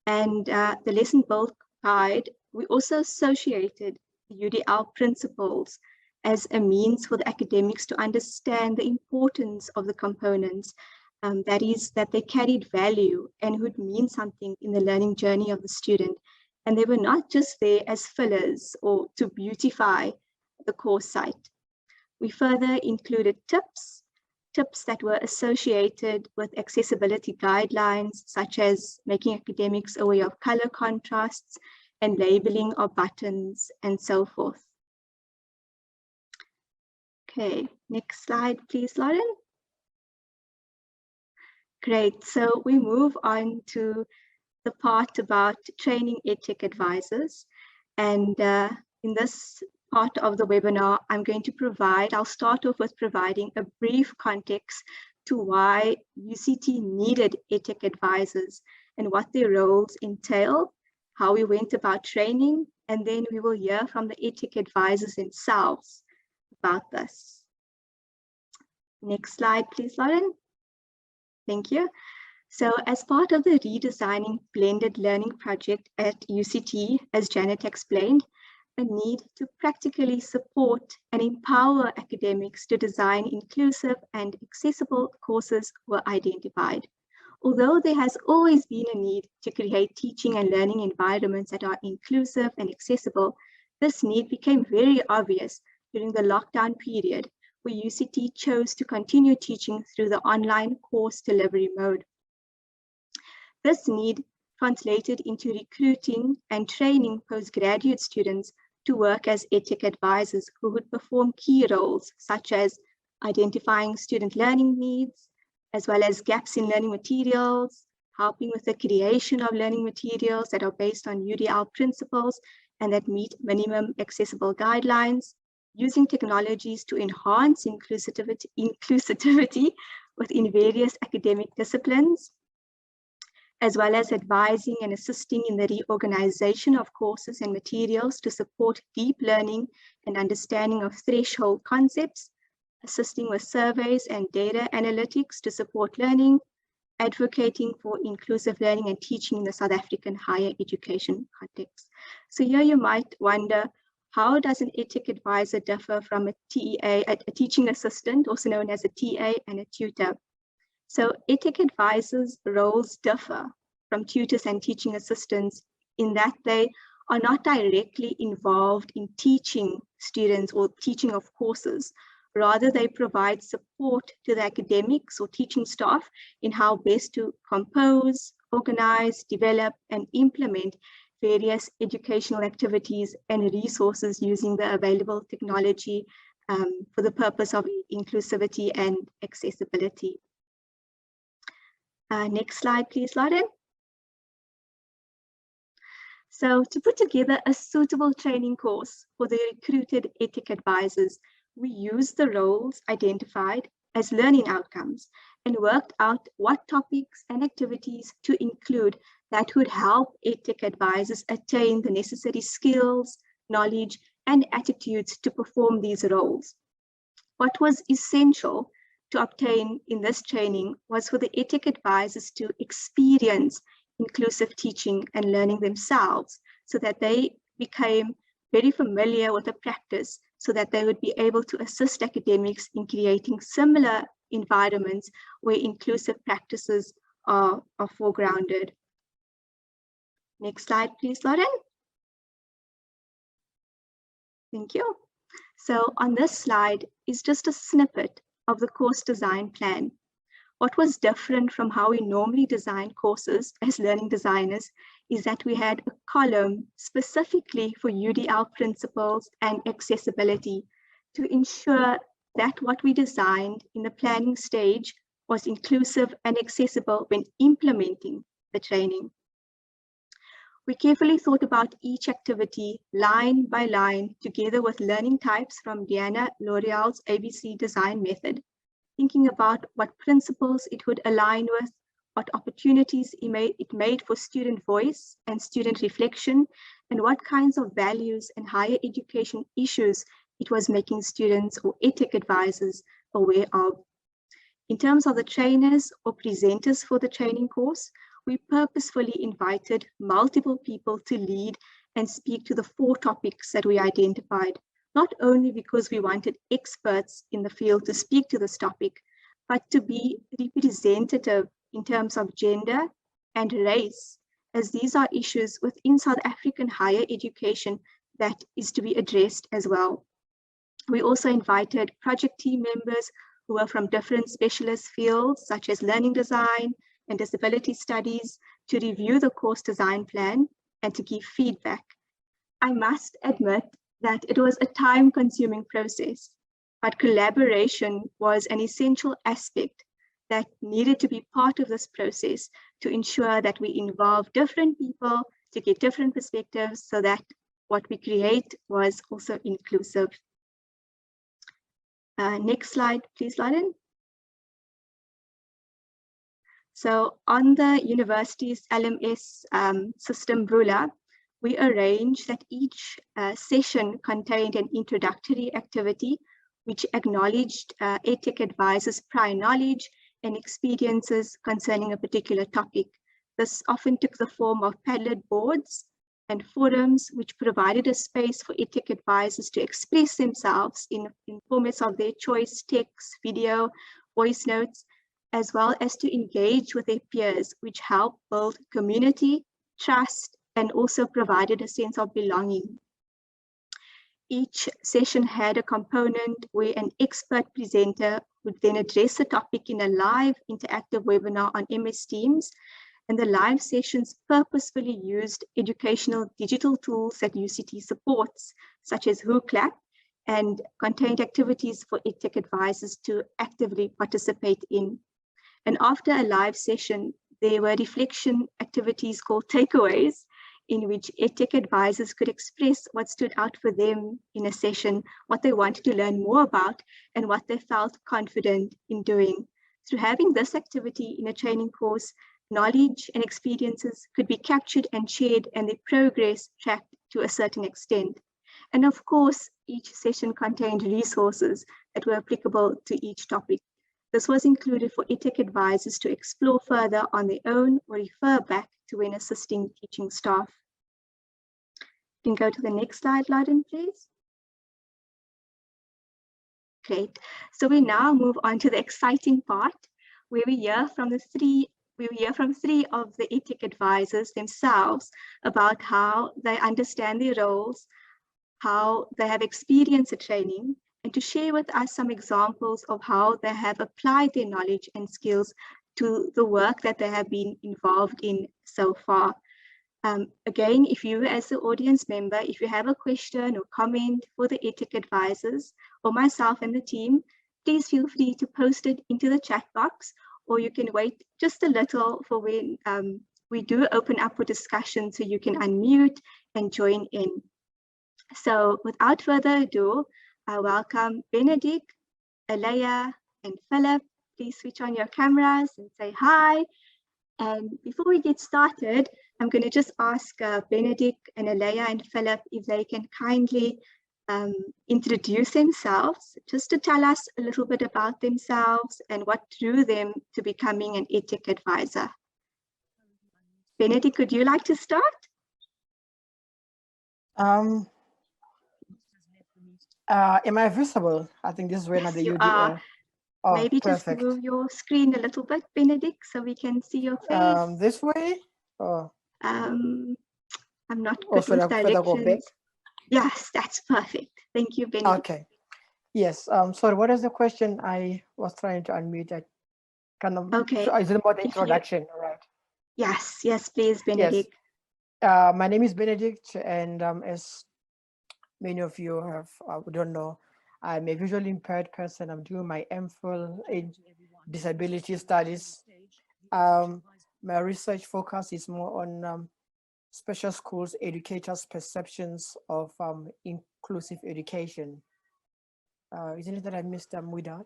And the lesson bulk guide, we also associated the UDL principles as a means for the academics to understand the importance of the components, that is, that they carried value and would mean something in the learning journey of the student. And they were not just there as fillers or to beautify the course site. We further included tips that were associated with accessibility guidelines, such as making academics aware of color contrasts and labeling of buttons and so forth. Okay, next slide, please, Lauren. Great, so we move on to the part about training EdTech advisors. And in this part of the webinar, I'll start off with providing a brief context to why UCT needed EdTech advisors and what their roles entail, how we went about training, and then we will hear from the EdTech advisors themselves about this. Next slide, please, Lauren. Thank you. So as part of the Redesigning Blended Learning project at UCT, as Janet explained, a need to practically support and empower academics to design inclusive and accessible courses were identified. Although there has always been a need to create teaching and learning environments that are inclusive and accessible, this need became very obvious during the lockdown period, where UCT chose to continue teaching through the online course delivery mode. This need translated into recruiting and training postgraduate students to work as EdTech advisors who would perform key roles such as identifying student learning needs, as well as gaps in learning materials, helping with the creation of learning materials that are based on UDL principles and that meet minimum accessible guidelines, using technologies to enhance inclusivity within various academic disciplines, as well as advising and assisting in the reorganization of courses and materials to support deep learning and understanding of threshold concepts, assisting with surveys and data analytics to support learning, advocating for inclusive learning and teaching in the South African higher education context. So here you might wonder, how does an EdTech advisor differ from a TEA, a teaching assistant, also known as a TA, and a tutor? So EdTech advisors' roles differ from tutors and teaching assistants in that they are not directly involved in teaching students or teaching of courses. Rather, they provide support to the academics or teaching staff in how best to compose, organize, develop, and implement various educational activities and resources using the available technology for the purpose of inclusivity and accessibility. Next slide, please, Lauren. So to put together a suitable training course for the recruited EdTech advisors, we used the roles identified as learning outcomes and worked out what topics and activities to include that would help EdTech advisors attain the necessary skills, knowledge, and attitudes to perform these roles. What was essential to obtain in this training was for the EdTech advisors to experience inclusive teaching and learning themselves, so that they became very familiar with the practice, so that they would be able to assist academics in creating similar environments where inclusive practices are foregrounded. Next slide, please, Lauren. Thank you. So on this slide is just a snippet of the course design plan. What was different from how we normally design courses as learning designers is that we had a column specifically for UDL principles and accessibility to ensure that what we designed in the planning stage was inclusive and accessible when implementing the training. We carefully thought about each activity line by line, together with learning types from Diana L'Oreal's ABC design method, thinking about what principles it would align with, what opportunities it made for student voice and student reflection, and what kinds of values and higher education issues it was making students or EdTech advisors aware of. In terms of the trainers or presenters for the training course, we purposefully invited multiple people to lead and speak to the 4 topics that we identified, not only because we wanted experts in the field to speak to this topic, but to be representative in terms of gender and race, as these are issues within South African higher education that is to be addressed as well. We also invited project team members who were from different specialist fields, such as learning design and disability studies, to review the course design plan and to give feedback. I must admit that it was a time-consuming process, but collaboration was an essential aspect that needed to be part of this process to ensure that we involve different people to get different perspectives so that what we create was also inclusive. Next slide, please, Lauren. So on the university's LMS System Ruler, we arranged that each session contained an introductory activity which acknowledged EdTech advisors' prior knowledge and experiences concerning a particular topic. This often took the form of Padlet boards and forums, which provided a space for EdTech advisors to express themselves in formats of their choice: text, video, voice notes, as well as to engage with their peers, which helped build community, trust, and also provided a sense of belonging. Each session had a component where an expert presenter would then address the topic in a live interactive webinar on MS Teams, and the live sessions purposefully used educational digital tools that UCT supports, such as WhoClap, and contained activities for EdTech advisors to actively participate in. And after a live session, there were reflection activities called takeaways, in which EdTech advisors could express what stood out for them in a session, what they wanted to learn more about, and what they felt confident in doing. Through having this activity in a training course, knowledge and experiences could be captured and shared, and their progress tracked to a certain extent. And of course, each session contained resources that were applicable to each topic. This was included for EdTech advisors to explore further on their own or refer back to when assisting teaching staff. You can go to the next slide, Lauren, please. Great. So we now move on to the exciting part, where we hear from three of the EdTech advisors themselves about how they understand their roles, how they have experienced the training, and to share with us some examples of how they have applied their knowledge and skills to the work that they have been involved in so far. Again, if you as the audience member, if you have a question or comment for the EdTech advisors or myself and the team, please feel free to post it into the chat box, or you can wait just a little for when we do open up for discussion so you can unmute and join in. So without further ado, I welcome Benedict, Alea, and Philip. Please switch on your cameras and say hi. And before we get started, I'm going to just ask Benedict and Alea and Philip if they can kindly introduce themselves, just to tell us a little bit about themselves and what drew them to becoming an EdTech advisor. Benedict, would you like to start? Am I visible? I think this is when Yes, the you UDL. are. Oh, Maybe perfect. just move your screen a little bit, Benedict, so we can see your face. This way? Oh. I'm not Or good with should I go back? directions. Yes, that's perfect. Thank you, Benedict. Okay. Yes. Sorry, what is the question? I was trying to unmute. I kind of. Okay. So is it about the introduction? Right. Yes, yes, please, Benedict. Yes. My name is Benedict, and as many of you have don't know, I'm a visually impaired person. I'm doing my MPhil in disability studies. My research focus is more on special schools educators' perceptions of inclusive education. Isn't it that I missed Widad?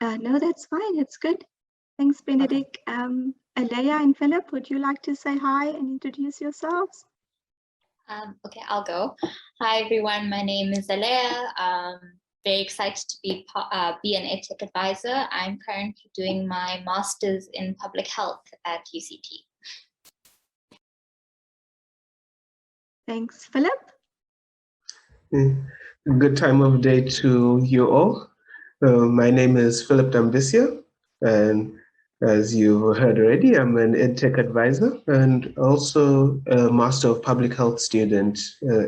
No, that's fine. It's good. Thanks, Benedict. Alea and Philip, would you like to say hi and introduce yourselves? Okay, I'll go. Hi, everyone. My name is Alea. Very excited to be an EdTech advisor. I'm currently doing my master's in public health at UCT. Thanks, Philip. Good time of day to you all. My name is Philip Dambisia, and as you heard already, I'm an EdTech advisor and also a Master of Public Health student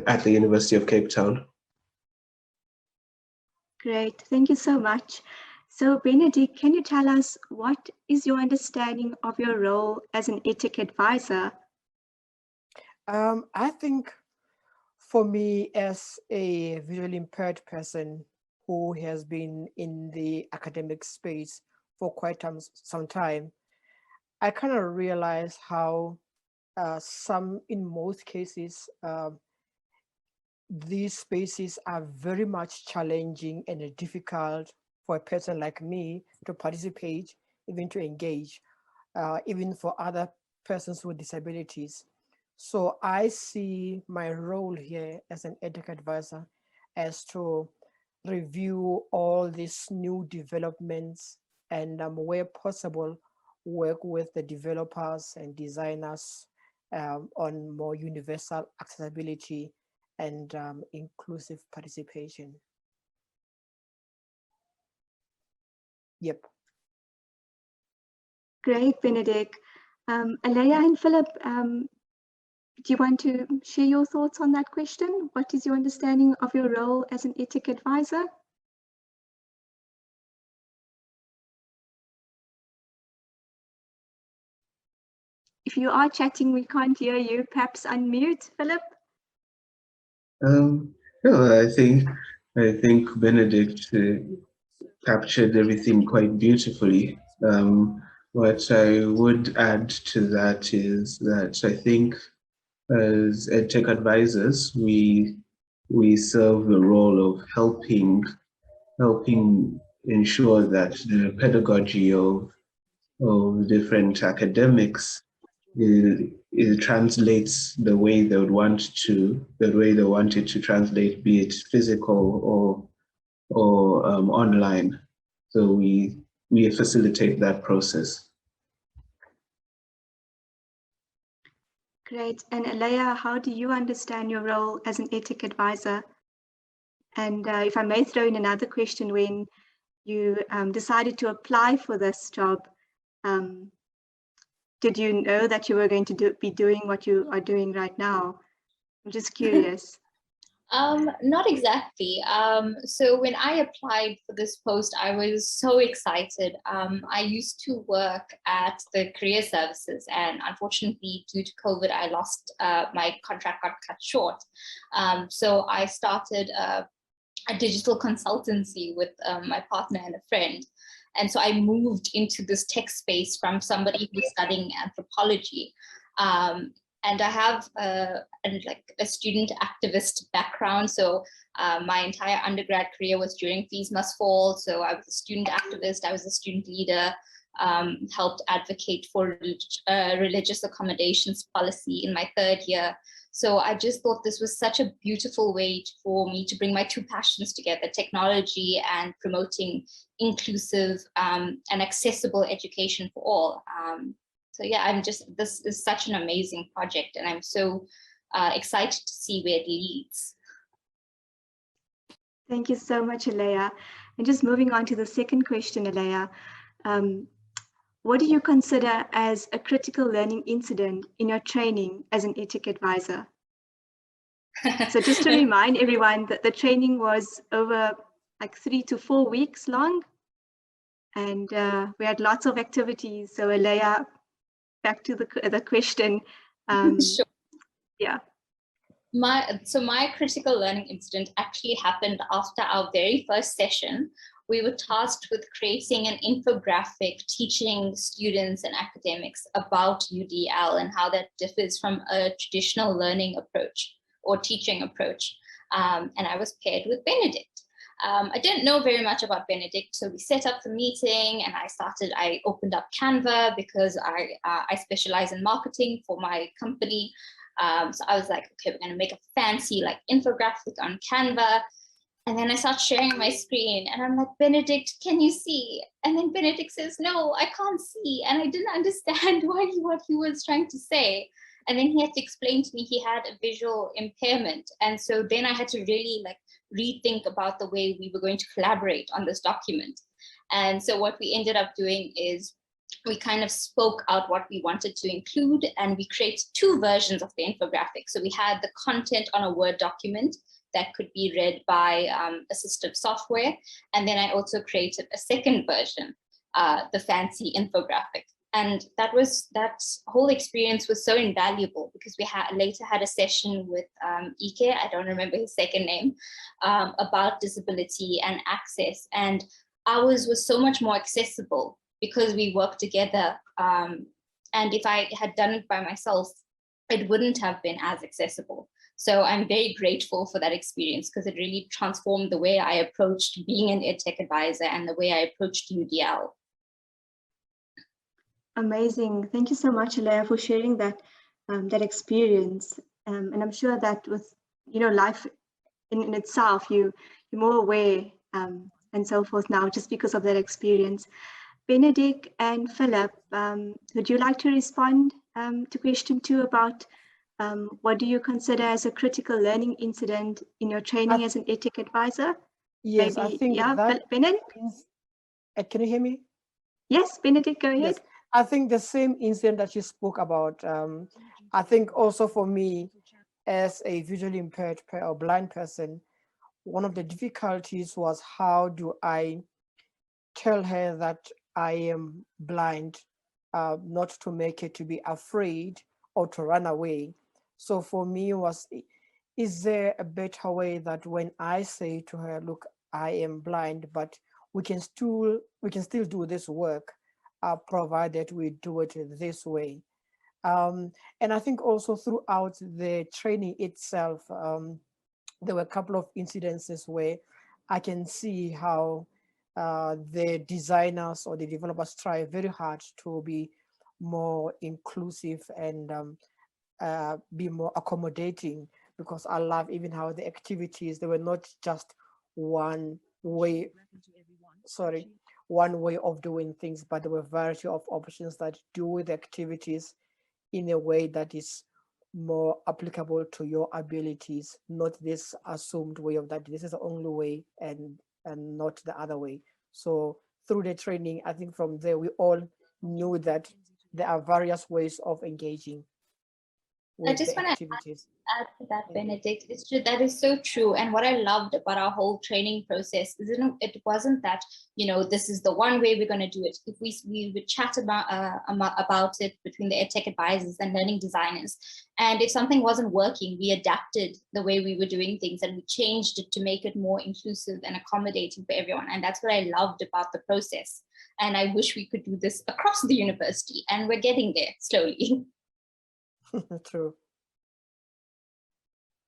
at the University of Cape Town. Great, thank you so much. So Benedict, can you tell us what is your understanding of your role as an EdTech advisor? I think for me, as a visually impaired person who has been in the academic space for quite some time, I kind of realize how in most cases, these spaces are very much challenging and difficult for a person like me to participate, even to engage, even for other persons with disabilities. So I see my role here as an EdTech advisor as to review all these new developments and where possible, work with the developers and designers on more universal accessibility and inclusive participation. Yep. Great, Benedict. Alea and Philip, do you want to share your thoughts on that question? What is your understanding of your role as an EdTech advisor? If you are chatting, we can't hear you. Perhaps unmute, Philip. No, I think Benedict captured everything quite beautifully. What I would add to that is that I think as EdTech advisors, we serve the role of helping ensure that the pedagogy of different academics it translates the way they would want it to translate, be it physical or online. So we facilitate that process. Great. And Alea, how do you understand your role as an EdTech advisor? And if I may throw in another question, when you decided to apply for this job, did you know that you were going to be doing what you are doing right now? I'm just curious. Not exactly. So when I applied for this post, I was so excited. I used to work at the career services, and unfortunately, due to COVID, I lost my contract got cut short. So I started a digital consultancy with my partner and a friend. And so I moved into this tech space from somebody who's studying anthropology. And I have a student activist background. So my entire undergrad career was during Fees Must Fall. So I was a student activist, I was a student leader, helped advocate for religious accommodations policy in my third year. So I just thought this was such a beautiful way for me to bring my two passions together, technology and promoting inclusive and accessible education for all. So yeah, this is such an amazing project, and I'm so excited to see where it leads. Thank you so much, Alea. And just moving on to the second question, Alea, what do you consider as a critical learning incident in your training as an EdTech advisor? So just to remind everyone that the training was over like 3 to 4 weeks long, and we had lots of activities. So Alea, back to the question. Sure. Yeah. My critical learning incident actually happened after our very first session, we were tasked with creating an infographic teaching students and academics about UDL and how that differs from a traditional learning approach or teaching approach. And I was paired with Benedict. I didn't know very much about Benedict, so we set up the meeting and I opened up Canva because I specialize in marketing for my company. So I was like, okay, we're going to make a fancy like infographic on Canva. And then I start sharing my screen and I'm like, Benedict, can you see? And then Benedict says, no, I can't see. And I didn't understand what he was trying to say. And then he had to explain to me he had a visual impairment. And so then I had to really like rethink about the way we were going to collaborate on this document. And so what we ended up doing is we kind of spoke out what we wanted to include, and we created 2 versions of the infographic. So we had the content on a Word document that could be read by assistive software. And then I also created a second version, the fancy infographic. And that whole experience was so invaluable because we later had a session with Ike, I don't remember his second name, about disability and access. And ours was so much more accessible because we worked together. And if I had done it by myself, it wouldn't have been as accessible. So I'm very grateful for that experience because it really transformed the way I approached being an EdTech advisor and the way I approached UDL. Amazing. Thank you so much, Alea, for sharing that that experience. And I'm sure that with life in itself, you're more aware and so forth now just because of that experience. Benedict and Philip, would you like to respond to question 2 about what do you consider as a critical learning incident in your training as an EdTech advisor? Yes, Maybe, I think Benedict? Can you hear me? Yes, Benedict, go ahead. Yes. I think the same incident that you spoke about, I think also for me as a visually impaired or blind person, one of the difficulties was how do I tell her that I am blind, not to make her to be afraid or to run away. So for me is there a better way that when I say to her, look, I am blind, but we can still do this work, provided we do it this way. And I think also throughout the training itself, there were a couple of incidences where I can see how the designers or the developers try very hard to be more inclusive and be more accommodating, because I love even how the activities, they were not just one way of doing things, but there were a variety of options that do the activities in a way that is more applicable to your abilities, not this assumed way of that this is the only way and not the other way. So through the training, I think from there, we all knew that there are various ways of engaging with I just the want activities. to add to that, Benedict. It's true, that is so true. And what I loved about our whole training process is it wasn't that, this is the one way we're going to do it. If we would chat about it between the EdTech advisors and learning designers. And if something wasn't working, we adapted the way we were doing things and we changed it to make it more inclusive and accommodating for everyone. And that's what I loved about the process. And I wish we could do this across the university, and we're getting there slowly. True.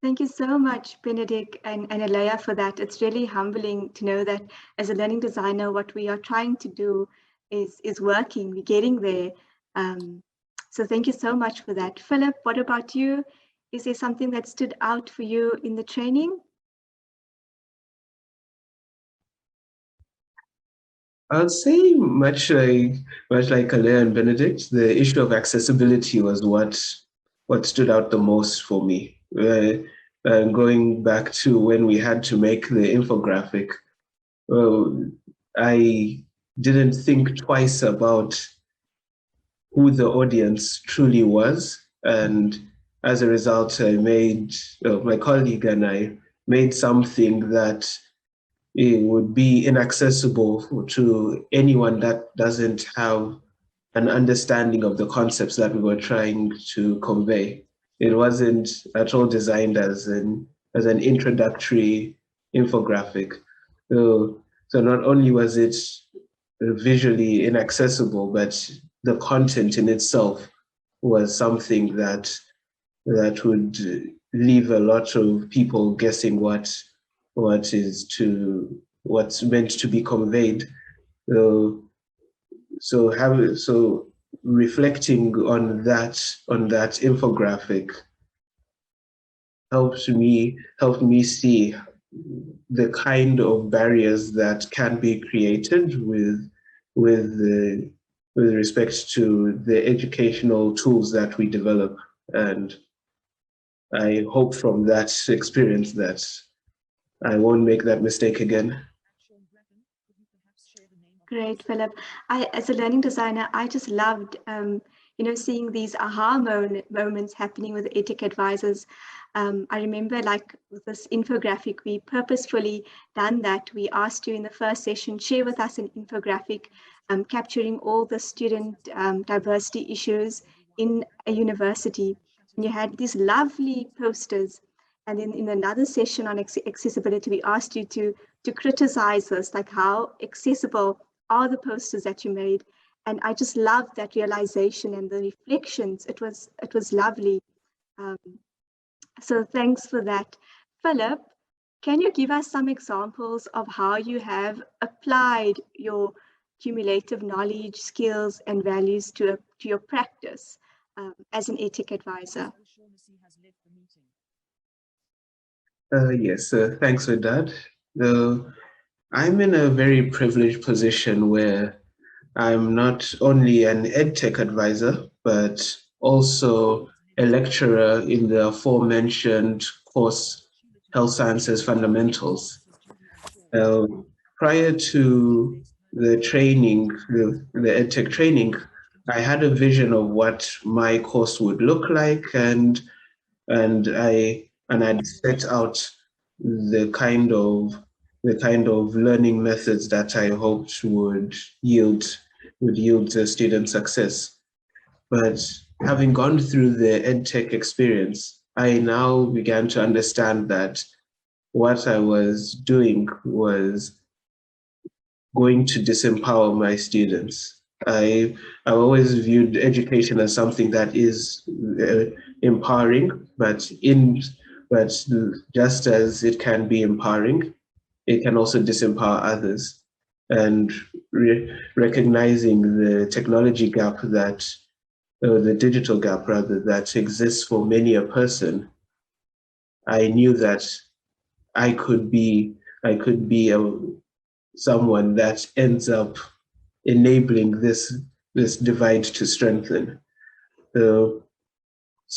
Thank you so much, Benedict and Alea, for that. It's really humbling to know that as a learning designer, what we are trying to do is working, we're getting there. So thank you so much for that. Philip, what about you? Is there something that stood out for you in the training? I'd say much like Alea and Benedict, the issue of accessibility was what stood out the most for me. Going back to when we had to make the infographic, I didn't think twice about who the audience truly was. And as a result, my colleague and I made something that it would be inaccessible to anyone that doesn't have an understanding of the concepts that we were trying to convey. It wasn't at all designed as an introductory infographic. So So not only was it visually inaccessible, but the content in itself was something that would leave a lot of people guessing what's meant to be conveyed. So reflecting on that infographic helped me see the kind of barriers that can be created with respect to the educational tools that we develop. And I hope from that experience that I won't make that mistake again. Great, Philip. As a learning designer, I just loved, seeing these aha moments happening with EdTech advisors. I remember, like with this infographic, we purposefully done that. We asked you in the first session, share with us an infographic capturing all the student diversity issues in a university. And you had these lovely posters. And then in another session on accessibility, we asked you to criticize this, like how accessible are the posters that you made. And I just loved that realization and the reflections. It was lovely. So thanks for that. Philip, can you give us some examples of how you have applied your cumulative knowledge, skills, and values to your practice as an EdTech advisor? Yes, thanks for that. I'm in a very privileged position where I'm not only an EdTech advisor, but also a lecturer in the aforementioned course, Health Sciences Fundamentals. Prior to the training, the EdTech training, I had a vision of what my course would look like, and I'd set out the kind of learning methods that I hoped would yield student success. But having gone through the EdTech experience, I now began to understand that what I was doing was going to disempower my students. I always viewed education as something that is empowering, but just as it can be empowering, it can also disempower others. And recognizing the technology gap the digital gap rather, that exists for many a person, I knew that I could be someone that ends up enabling this divide to strengthen. So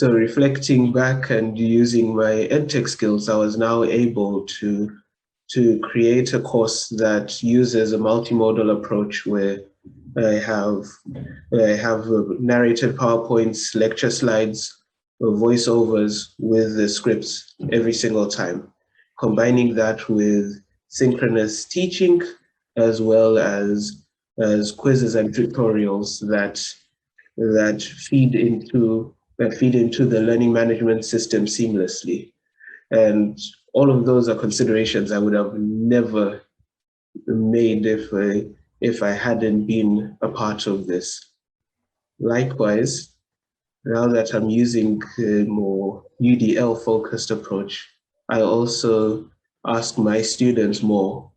reflecting back and using my EdTech skills, I was now able to create a course that uses a multimodal approach where I have narrated PowerPoints, lecture slides, voiceovers with the scripts every single time, combining that with synchronous teaching as well as quizzes and tutorials that feed into the learning management system seamlessly. And all of those are considerations I would have never made if I hadn't been a part of this. Likewise, now that I'm using a more UDL focused approach, I also ask my students more,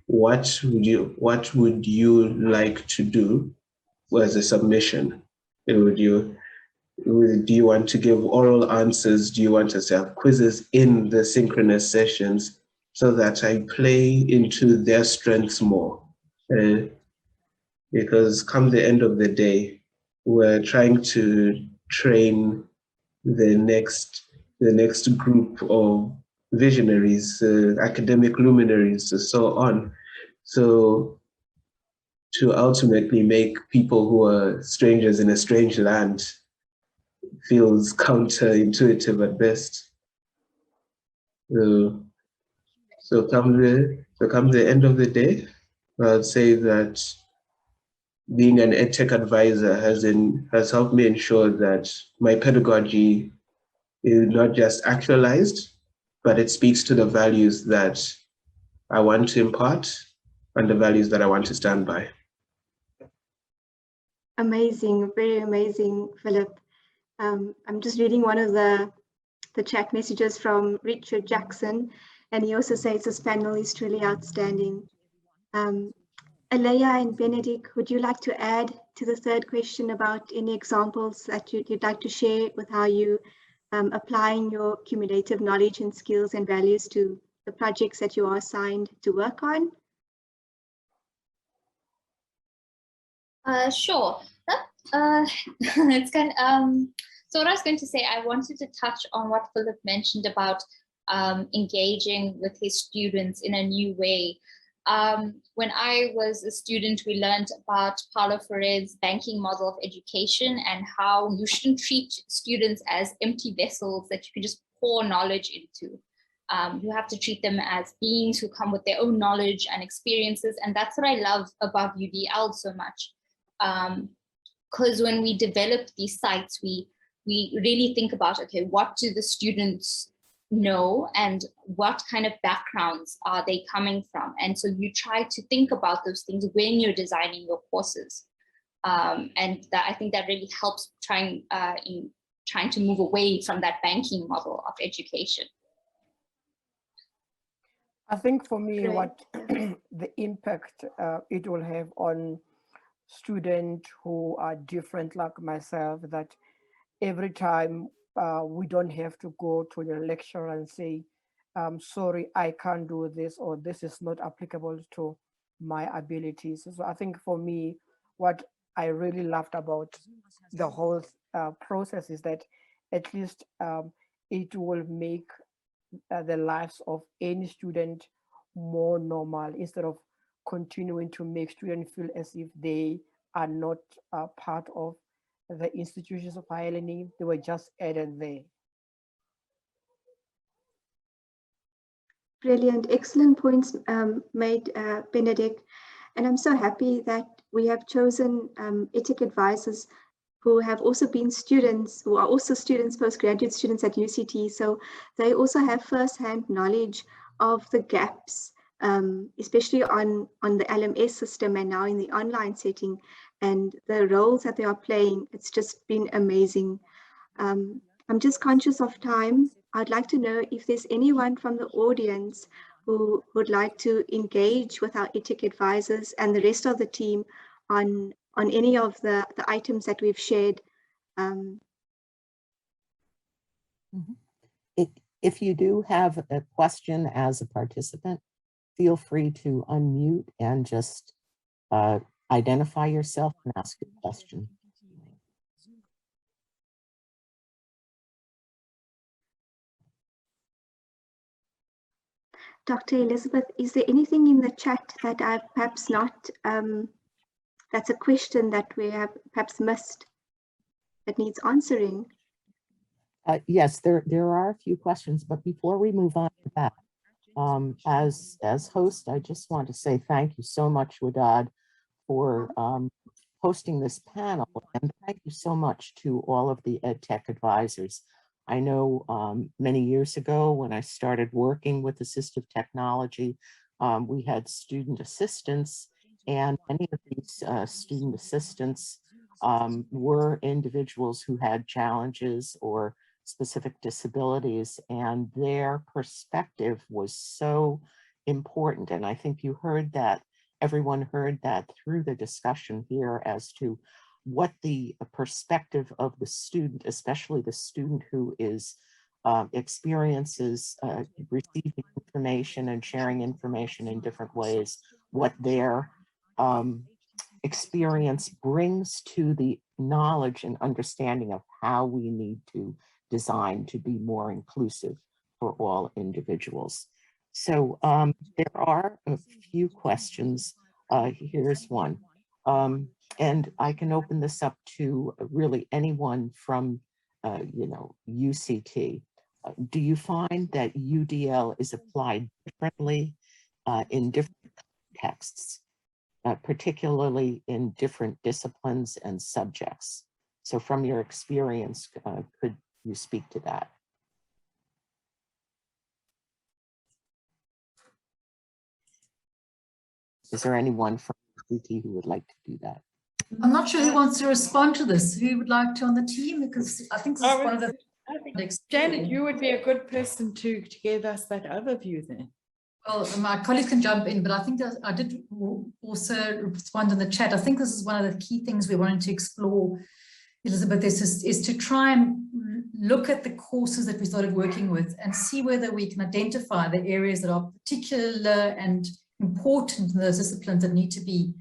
what would you like to do as a submission? Do you want to give oral answers? Do you want us to have quizzes in the synchronous sessions so that I play into their strengths more? Because come the end of the day, we're trying to train the next group of visionaries, academic luminaries, and so on. So to ultimately make people who are strangers in a strange land feels counterintuitive at best. So come the end of the day, I'd say that being an EdTech advisor has helped me ensure that my pedagogy is not just actualized, but it speaks to the values that I want to impart and the values that I want to stand by. Amazing, very amazing, Philip. I'm just reading one of the chat messages from Richard Jackson, and he also says this panel is truly outstanding. Alea and Benedict, would you like to add to the third question about any examples that you'd like to share with how you applying your cumulative knowledge and skills and values to the projects that you are assigned to work on? Sure. It's kind so what I was going to say, I wanted to touch on what Philip mentioned about engaging with his students in a new way. When I was a student, we learned about Paulo Freire's banking model of education and how you shouldn't treat students as empty vessels that you can just pour knowledge into. You have to treat them as beings who come with their own knowledge and experiences. And that's what I love about UDL so much. Because when we develop these sites, we really think about, okay, what do the students know and what kind of backgrounds are they coming from? And so you try to think about those things when you're designing your courses. And I think that really helps in trying to move away from that banking model of education. I think for me, Great. what the impact it will have on students who are different like myself, that every time we don't have to go to the lecturer and say, sorry, I can't do this, or this is not applicable to my abilities. So I think for me, what I really loved about the whole process is that at least it will make the lives of any student more normal, instead of continuing to make students feel as if they are not part of the institutions of higher learning. They were just added there. Brilliant, excellent points made, Benedict. And I'm so happy that we have chosen ETIC advisors who have also been students, who are also students, postgraduate students at UCT. So they also have first-hand knowledge of the gaps, especially on the LMS system and now in the online setting, and the roles that they are playing. It's just been amazing. I'm just conscious of time. I'd like to know if there's anyone from the audience who would like to engage with our ETIC advisors and the rest of the team on any of the items that we've shared. If you do have a question as a participant, feel free to unmute and just identify yourself and ask your question. Dr. Elizabeth, is there anything in the chat that I've perhaps not, that's a question that we have perhaps missed that needs answering? Yes, there are a few questions, but before we move on to that, as host, I just want to say thank you so much, Wadad, for hosting this panel, and thank you so much to all of the EdTech advisors. I know many years ago when I started working with assistive technology, we had student assistants, and many of these student assistants were individuals who had challenges or specific disabilities, and their perspective was so important. And I think you heard that, everyone heard that through the discussion here as to what the perspective of the student, especially the student who is experiences receiving information and sharing information in different ways, what their experience brings to the knowledge and understanding of how we need to design to be more inclusive for all individuals. So there are a few questions. Here's one. And I can open this up to really anyone from, UCT. Do you find that UDL is applied differently in different contexts, particularly in different disciplines and subjects? So from your experience, could you speak to that? Is there anyone from UT who would like to do that? I'm not sure who wants to respond to this. Who would like to on the team? Because I think this is one of the. I think, Janet, you would be a good person to give us that overview then. Well, my colleagues can jump in, but I think that I did also respond in the chat. I think this is one of the key things we wanted to explore, Elizabeth, is to try and look at the courses that we started working with and see whether we can identify the areas that are particular and important in those disciplines that need to be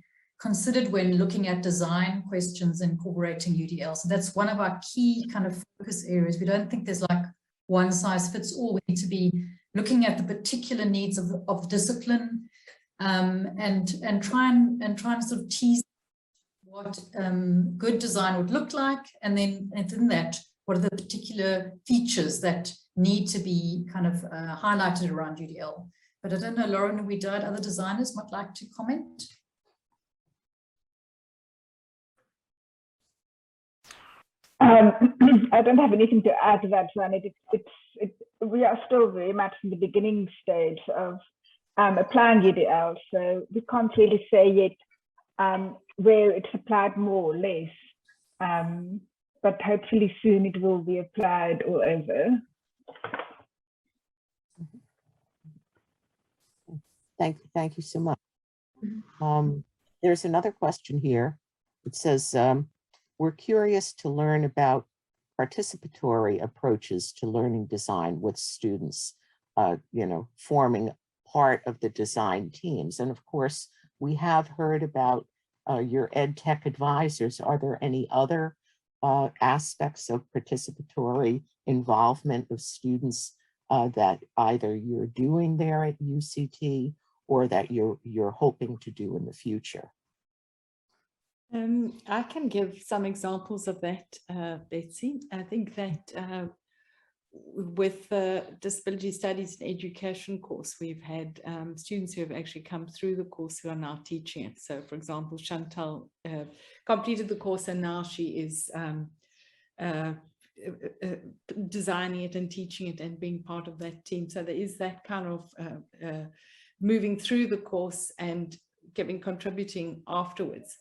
considered when looking at design questions and incorporating UDL. So that's one of our key kind of focus areas. We don't think there's like one size fits all. We need to be looking at the particular needs of the discipline and try and sort of tease what good design would look like, and then within that, what are the particular features that need to be kind of highlighted around UDL. But I don't know, Lauren, we died, other designers might like to comment. I don't have anything to add to that, Fran. We are still very much in the beginning stage of applying UDL, so we can't really say yet where it's applied more or less, but hopefully soon it will be applied all over. Thank you so much. There's another question here. It says, we're curious to learn about participatory approaches to learning design with students, forming part of the design teams. And of course, we have heard about your ed tech advisors. Are there any other aspects of participatory involvement of students that either you're doing there at UCT or that you're hoping to do in the future? I can give some examples of that, Betsy. I think that with the disability studies and education course, we've had students who have actually come through the course who are now teaching it. So, for example, Chantal completed the course and now she is designing it and teaching it and being part of that team. So there is that kind of moving through the course and contributing afterwards.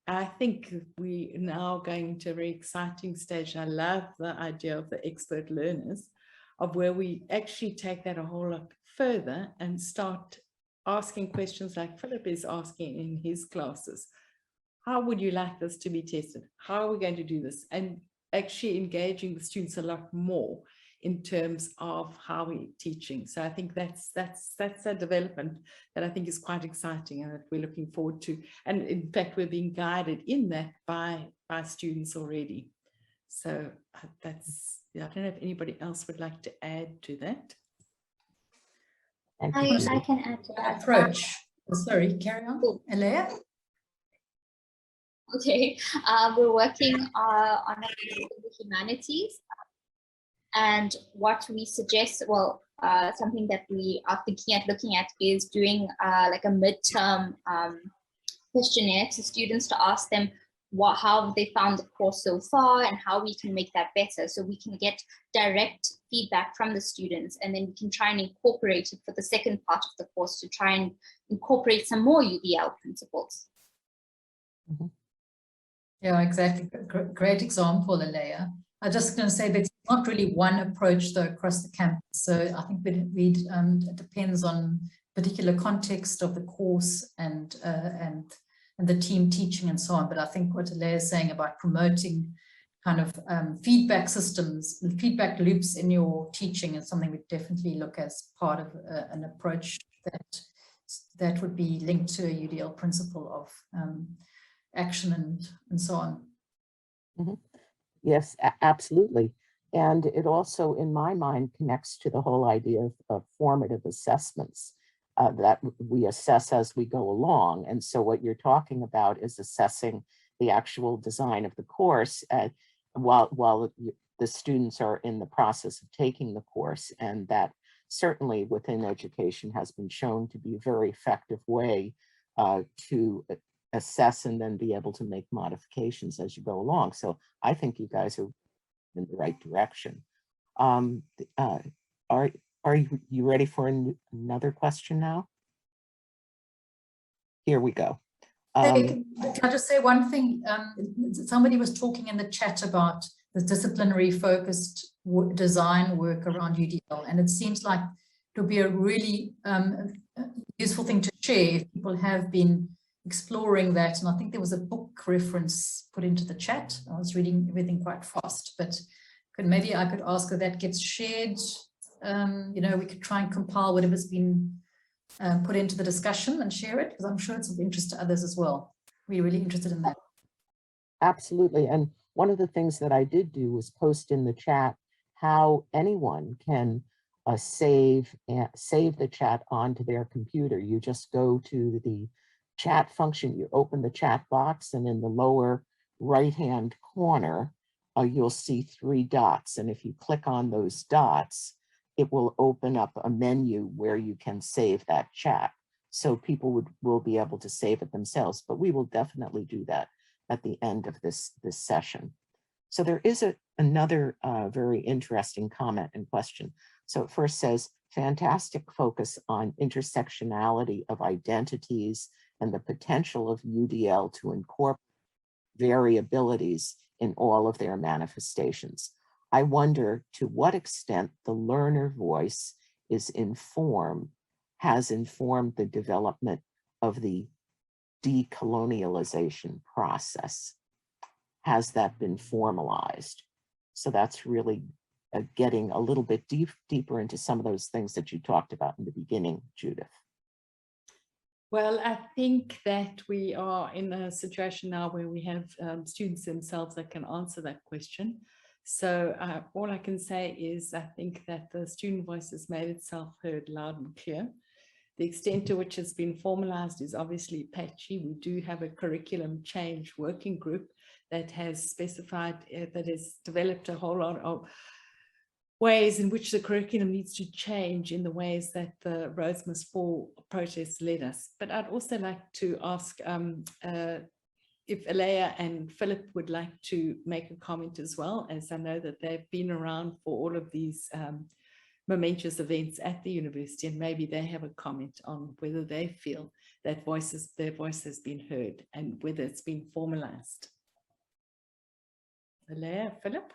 I think we are now going to a very exciting stage. I love the idea of the expert learners, of where we actually take that a whole lot further and start asking questions like Philip is asking in his classes. How would you like this to be tested? How are we going to do this? And actually engaging the students a lot more in terms of how we're teaching. So I think that's a development that I think is quite exciting and that we're looking forward to. And in fact, we're being guided in that by students already. So that's, I don't know if anybody else would like to add to that. I can add to that. Approach. Sorry, carry on. Alea? Okay, we're working on the humanities. And what we suggest, well, something that we are looking at is doing like a midterm questionnaire to students to ask them how they found the course so far and how we can make that better. So we can get direct feedback from the students, and then we can try and incorporate it for the second part of the course to try and incorporate some more UDL principles. Mm-hmm. Yeah, exactly. Great example, Alea. I'm just going to say that it's not really one approach though across the campus. So I think it depends on particular context of the course and the team teaching and so on. But I think what Alea is saying about promoting kind of feedback systems, feedback loops in your teaching is something we definitely look as part of an approach that would be linked to a UDL principle of action and so on. Mm-hmm. Yes, absolutely. And it also, in my mind, connects to the whole idea of formative assessments that we assess as we go along. And so what you're talking about is assessing the actual design of the course while the students are in the process of taking the course. And that certainly within education has been shown to be a very effective way to assess and then be able to make modifications as you go along. So I think you guys are in the right direction. Are you ready for another question now? here we go. Hey, can I just say one thing? Somebody was talking in the chat about the disciplinary focused design work around UDL, and it seems like it would be a really useful thing to share if people have been exploring that. And I think there was a book reference put into the chat. I was reading everything quite fast, but maybe I could ask if that gets shared. You know, we could try and compile whatever's been put into the discussion and share it, because I'm sure it's of interest to others as well. We're really interested in that. Absolutely. And one of the things that I did do was post in the chat how anyone can save the chat onto their computer. You just go to the chat function, you open the chat box, and in the lower right-hand corner, you'll see 3 dots. And if you click on those dots, it will open up a menu where you can save that chat. So people will be able to save it themselves, but we will definitely do that at the end of this session. So there is another very interesting comment and question. So it first says, fantastic focus on intersectionality of identities and the potential of UDL to incorporate variabilities in all of their manifestations. I wonder to what extent the learner voice has informed the development of the decolonialization process. Has that been formalized? So that's really getting a little bit deeper into some of those things that you talked about in the beginning, Judith. Well, I think that we are in a situation now where we have students themselves that can answer that question. So all I can say is I think that the student voice has made itself heard loud and clear. The extent to which it's been formalized is obviously patchy. We do have a curriculum change working group that has specified, that has developed a whole lot of ways in which the curriculum needs to change in the ways that the Roads Must Fall protest led us. But I'd also like to ask if Alea and Philip would like to make a comment as well, as I know that they've been around for all of these momentous events at the university, and maybe they have a comment on whether they feel that their voice has been heard and whether it's been formalized. Alea, Philip?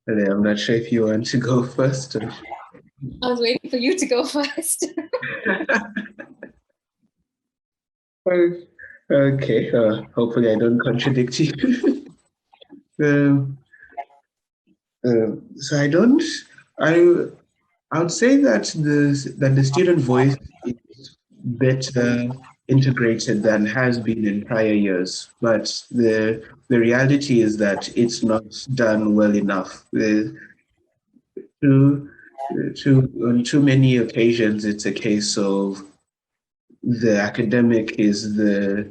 I'm not sure if you want to go first. I was waiting for you to go first. Okay, hopefully I don't contradict you. So I would say that the student voice is better integrated than has been in prior years, but the reality is that it's not done well enough. On too many occasions, it's a case of the academic is the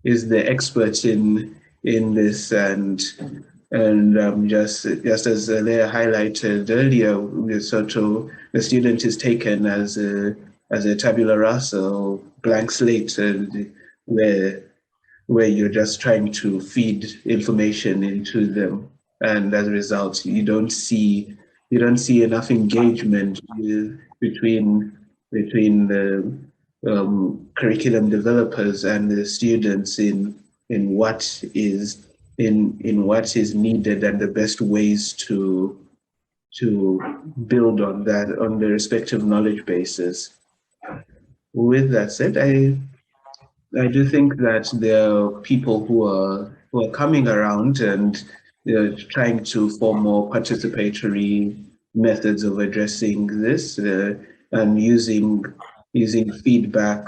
expert in this, and just as Leah highlighted earlier, the student is taken as a tabula rasa or blank slate, and where you're just trying to feed information into them, and as a result, you don't see enough engagement between the curriculum developers and the students in what is needed and the best ways to build on that, on the respective knowledge bases. With that said, I do think that there are people who are coming around and trying to form more participatory methods of addressing this, and using feedback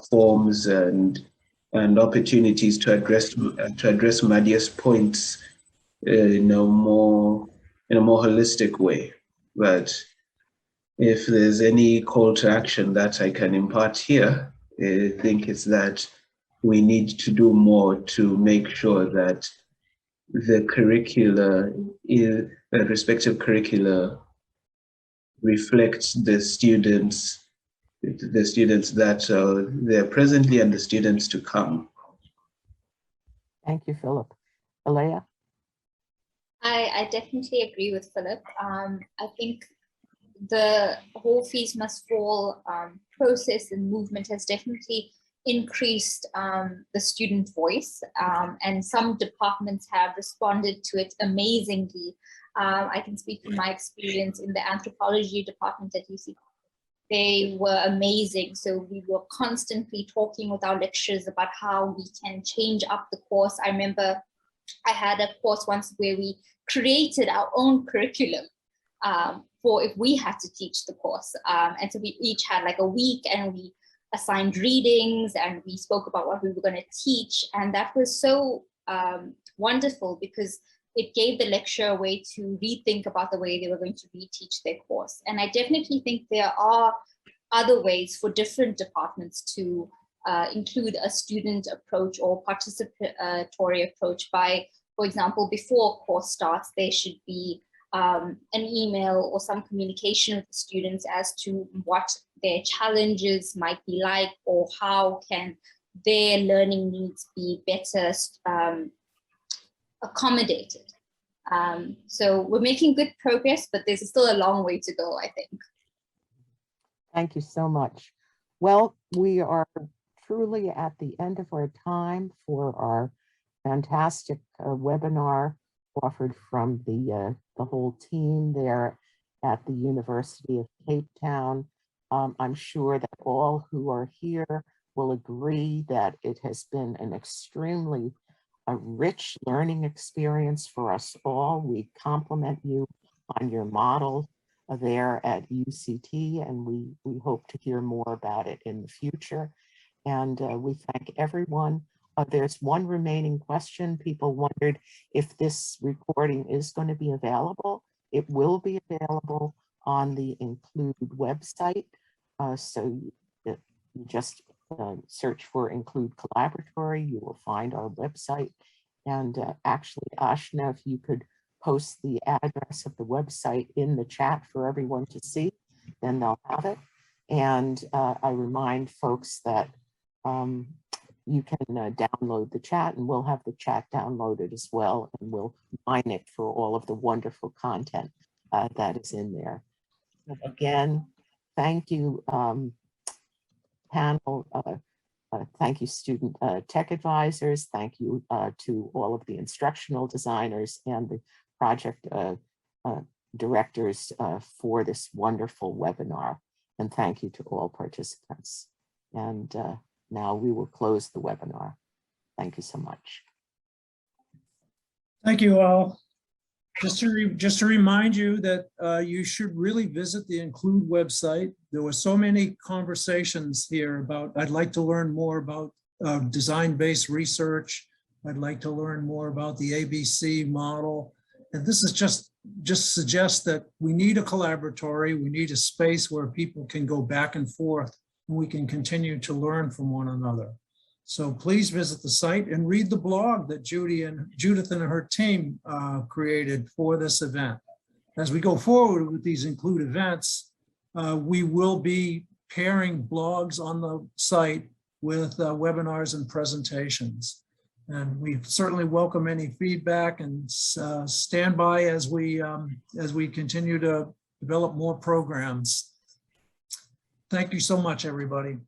forms and opportunities to address Madia's points in a more holistic way. But if there's any call to action that I can impart here, I think it's that we need to do more to make sure that the respective curricula reflects the students that are there presently and the students to come. Thank you, Philip. Alea? I definitely agree with Philip. I think the whole fees must fall process and movement has definitely increased the student voice, and some departments have responded to it amazingly. I can speak from my experience in the anthropology department at UC. They were amazing. So we were constantly talking with our lecturers about how we can change up the course. I remember I had a course once where we created our own curriculum for if we had to teach the course. And so we each had like a week, and we assigned readings, and we spoke about what we were going to teach. And that was so wonderful, because it gave the lecturer a way to rethink about the way they were going to reteach their course. And I definitely think there are other ways for different departments to include a student approach or participatory approach by, for example, before a course starts, there should be an email or some communication with the students as to what their challenges might be like, or how can their learning needs be better accommodated. So we're making good progress, but there's still a long way to go, I think. Thank you so much. Well, we are truly at the end of our time for our fantastic webinar offered from the whole team there at the University of Cape Town. I'm sure that all who are here will agree that it has been an extremely rich learning experience for us all. We compliment you on your model there at UCT, and we hope to hear more about it in the future. And we thank everyone. There's one remaining question. People wondered if this recording is going to be available. It will be available on the Include website. So you just search for Include Collaboratory. You will find our website. And actually, Ashna, if you could post the address of the website in the chat for everyone to see, then they'll have it. And I remind folks that you can download the chat, and we'll have the chat downloaded as well, and we'll mine it for all of the wonderful content that is in there. Again, thank you, panel. Thank you, student tech advisors. Thank you to all of the instructional designers and the project directors for this wonderful webinar. And thank you to all participants. And now we will close the webinar. Thank you so much. Thank you all. Just to remind you that you should really visit the Include website. There were so many conversations here about, I'd like to learn more about design-based research. I'd like to learn more about the ABC model. And this is just suggests that we need a collaboratory. We need a space where people can go back and forth, and we can continue to learn from one another. So please visit the site and read the blog that Judith and her team created for this event. As we go forward with these Include events, we will be pairing blogs on the site with webinars and presentations. And we certainly welcome any feedback, and stand by as we continue to develop more programs. Thank you so much, everybody.